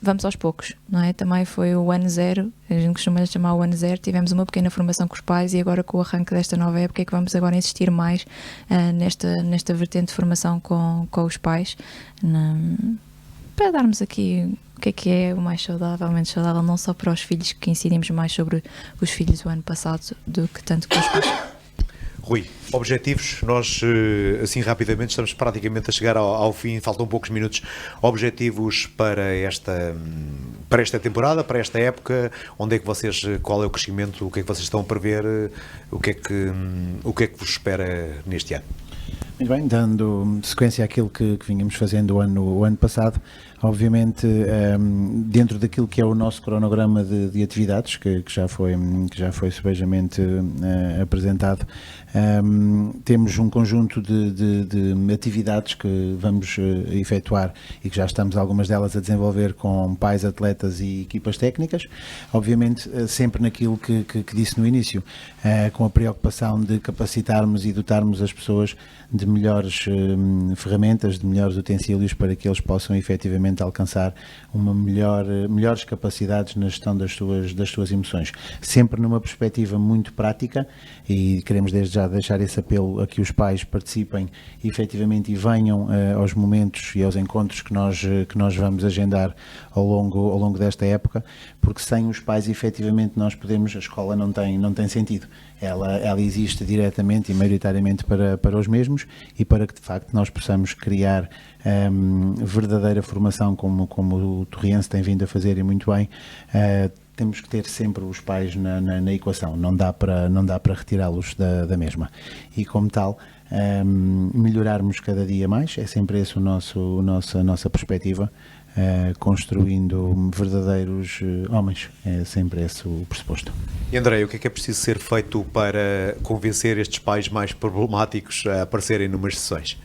vamos aos poucos, não é? Também foi o ano zero, a gente costuma chamar o ano zero, tivemos uma pequena formação com os pais e agora com o arranque desta nova época é que vamos agora insistir mais nesta vertente de formação com os pais, para darmos aqui o que é o mais saudável, o menos saudável, não só para os filhos, que incidimos mais sobre os filhos do ano passado do que tanto com os pais. Rui, objetivos, nós assim rapidamente estamos praticamente a chegar ao fim, faltam poucos minutos. Objetivos para esta temporada, para esta época, onde é que vocês, qual é o crescimento, o que é que vocês estão a prever, o que é que vos espera neste ano? Muito bem, dando sequência àquilo que vínhamos fazendo o ano passado, obviamente dentro daquilo que é o nosso cronograma de atividades, que já foi subejamente apresentado, temos um conjunto de atividades que vamos efetuar e que já estamos algumas delas a desenvolver com pais, atletas e equipas técnicas, obviamente sempre naquilo que disse no início, com a preocupação de capacitarmos e dotarmos as pessoas de melhores ferramentas, de melhores utensílios para que eles possam efetivamente alcançar melhores capacidades na gestão das suas emoções. Sempre numa perspectiva muito prática, e queremos desde já deixar esse apelo a que os pais participem efetivamente e venham aos momentos e aos encontros que nós vamos agendar ao longo desta época, porque sem os pais efetivamente a escola não tem sentido. Ela existe diretamente e maioritariamente para os mesmos e para que de facto nós possamos criar verdadeira formação como o Torriense tem vindo a fazer e muito bem, temos que ter sempre os pais na equação, não dá para retirá-los da mesma. E como tal, melhorarmos cada dia mais, é sempre esse a nossa perspectiva, construindo verdadeiros homens, é sempre esse o pressuposto. E André, o que é preciso ser feito para convencer estes pais mais problemáticos a aparecerem numas sessões?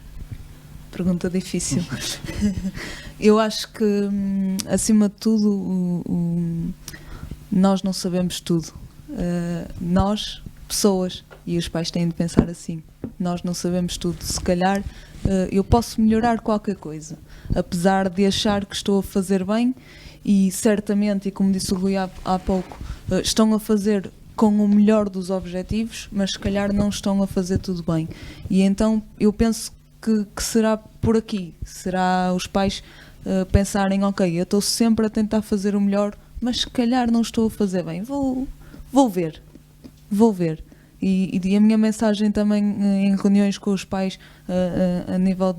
Pergunta difícil. Eu acho que, acima de tudo, nós não sabemos tudo. Nós, pessoas, e os pais têm de pensar assim, nós não sabemos tudo. Se calhar eu posso melhorar qualquer coisa, apesar de achar que estou a fazer bem, e certamente, e como disse o Rui há pouco, estão a fazer com o melhor dos objetivos, mas se calhar não estão a fazer tudo bem. E então eu penso que será por aqui, será os pais pensarem, ok, eu estou sempre a tentar fazer o melhor, mas se calhar não estou a fazer bem, vou ver. E a minha mensagem também em reuniões com os pais, a nível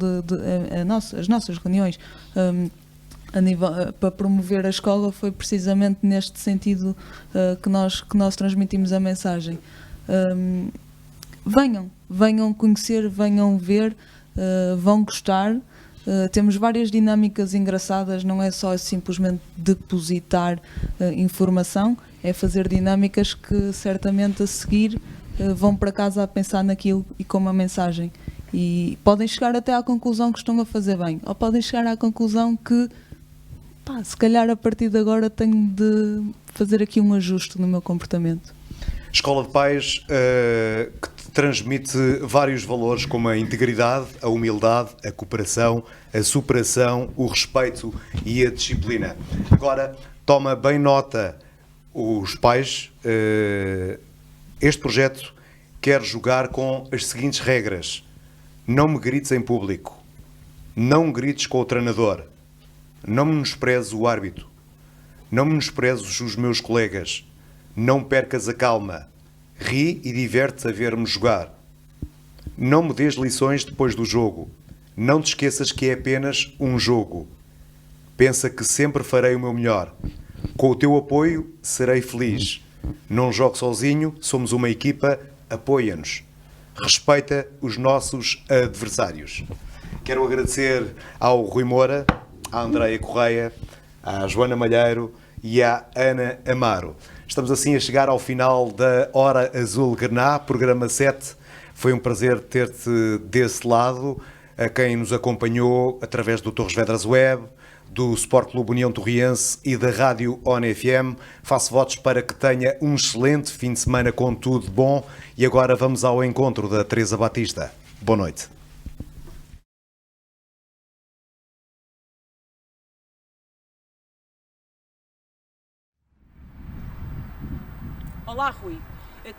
as nossas reuniões, a nível, para promover a escola, foi precisamente neste sentido que nós transmitimos a mensagem. Venham conhecer, venham ver, vão gostar. Temos várias dinâmicas engraçadas, não é só simplesmente depositar informação, é fazer dinâmicas que certamente a seguir vão para casa a pensar naquilo e com uma mensagem. E podem chegar até à conclusão que estão a fazer bem, ou podem chegar à conclusão que, se calhar a partir de agora tenho de fazer aqui um ajuste no meu comportamento. Escola de Pais que transmite vários valores como a integridade, a humildade, a cooperação, a superação, o respeito e a disciplina. Agora, toma bem nota os pais, este projeto quer jogar com as seguintes regras: não me grites em público, não grites com o treinador, não menosprezes o árbitro, não menosprezes os meus colegas, não percas a calma, ri e diverte-te a ver-me jogar, não me dês lições depois do jogo, não te esqueças que é apenas um jogo, pensa que sempre farei o meu melhor, com o teu apoio serei feliz, não jogo sozinho, somos uma equipa, apoia-nos, respeita os nossos adversários. Quero agradecer ao Rui Moura, à Andreia Correia, à Joana Malheiro e à Ana Amaro. Estamos assim a chegar ao final da Hora Azul Grená, programa 7. Foi um prazer ter-te desse lado, a quem nos acompanhou através do Torres Vedras Web, do Sport Clube União Torriense e da Rádio ON FM. Faço votos para que tenha um excelente fim de semana com tudo de bom. E agora vamos ao encontro da Teresa Batista. Boa noite. Olá, Rui.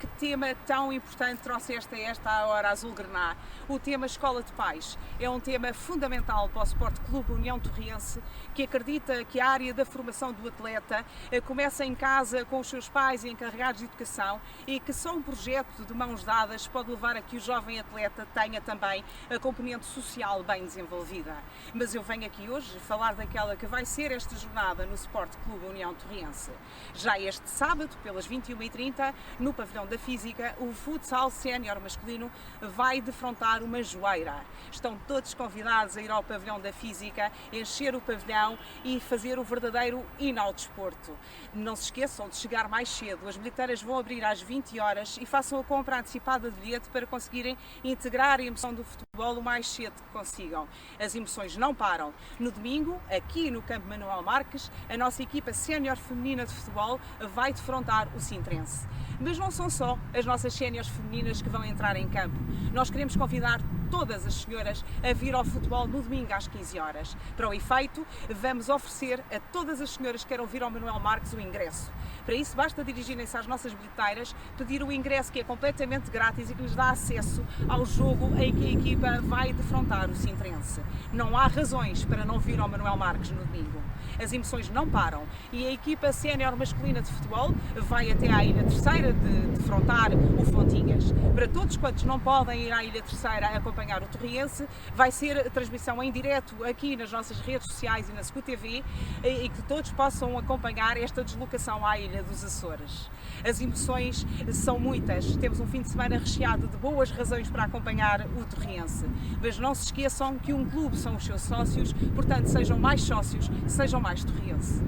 Que tema tão importante trouxeste a esta Hora Azul Grená? O tema Escola de Pais é um tema fundamental para o Sport Clube União Torriense, que acredita que a área da formação do atleta começa em casa com os seus pais e encarregados de educação, e que só um projeto de mãos dadas pode levar a que o jovem atleta tenha também a componente social bem desenvolvida. Mas eu venho aqui hoje falar daquela que vai ser esta jornada no Sport Clube União Torriense. Já este sábado, pelas 21h30, no pavilhão pavilhão da Física, o futsal sénior masculino vai defrontar uma joeira. Estão todos convidados a ir ao pavilhão da Física, encher o pavilhão e fazer o verdadeiro hino ao desporto. Não se esqueçam de chegar mais cedo. As bilheteiras vão abrir às 20 horas e façam a compra antecipada de bilhete para conseguirem integrar a emoção do futebol o mais cedo que consigam. As emoções não param. No domingo, aqui no Campo Manuel Marques, a nossa equipa sénior feminina de futebol vai defrontar o Sintrense. Mas não são só as nossas séniores femininas que vão entrar em campo. Nós queremos convidar todas as senhoras a vir ao futebol no domingo às 15 horas. Para o efeito, vamos oferecer a todas as senhoras que queiram vir ao Manuel Marques o ingresso. Para isso, basta dirigirem-se às nossas bilheteiras, pedir o ingresso que é completamente grátis e que lhes dá acesso ao jogo em que a equipa vai defrontar o Sintrense. Não há razões para não vir ao Manuel Marques no domingo. As emoções não param e a equipa sénior masculina de futebol vai até à Ilha Terceira de defrontar o Fontinhas. Para todos quantos não podem ir à Ilha Terceira acompanhar o Torriense, vai ser a transmissão em direto aqui nas nossas redes sociais e na SCUT TV e que todos possam acompanhar esta deslocação à Ilha dos Açores. As emoções são muitas, temos um fim de semana recheado de boas razões para acompanhar o Torriense, mas não se esqueçam que um clube são os seus sócios, portanto sejam mais sócios, sejam mais torriense.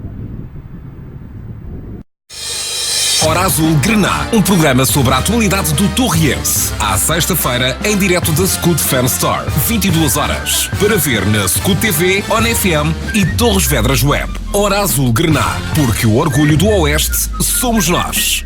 Hora Azul Grená, um programa sobre a atualidade do Torriense. À sexta-feira, em direto da SCUT Fan Store, 22 horas. Para ver na SCUT TV, ON FM e Torres Vedras Web. Hora Azul Grená, porque o orgulho do Oeste somos nós.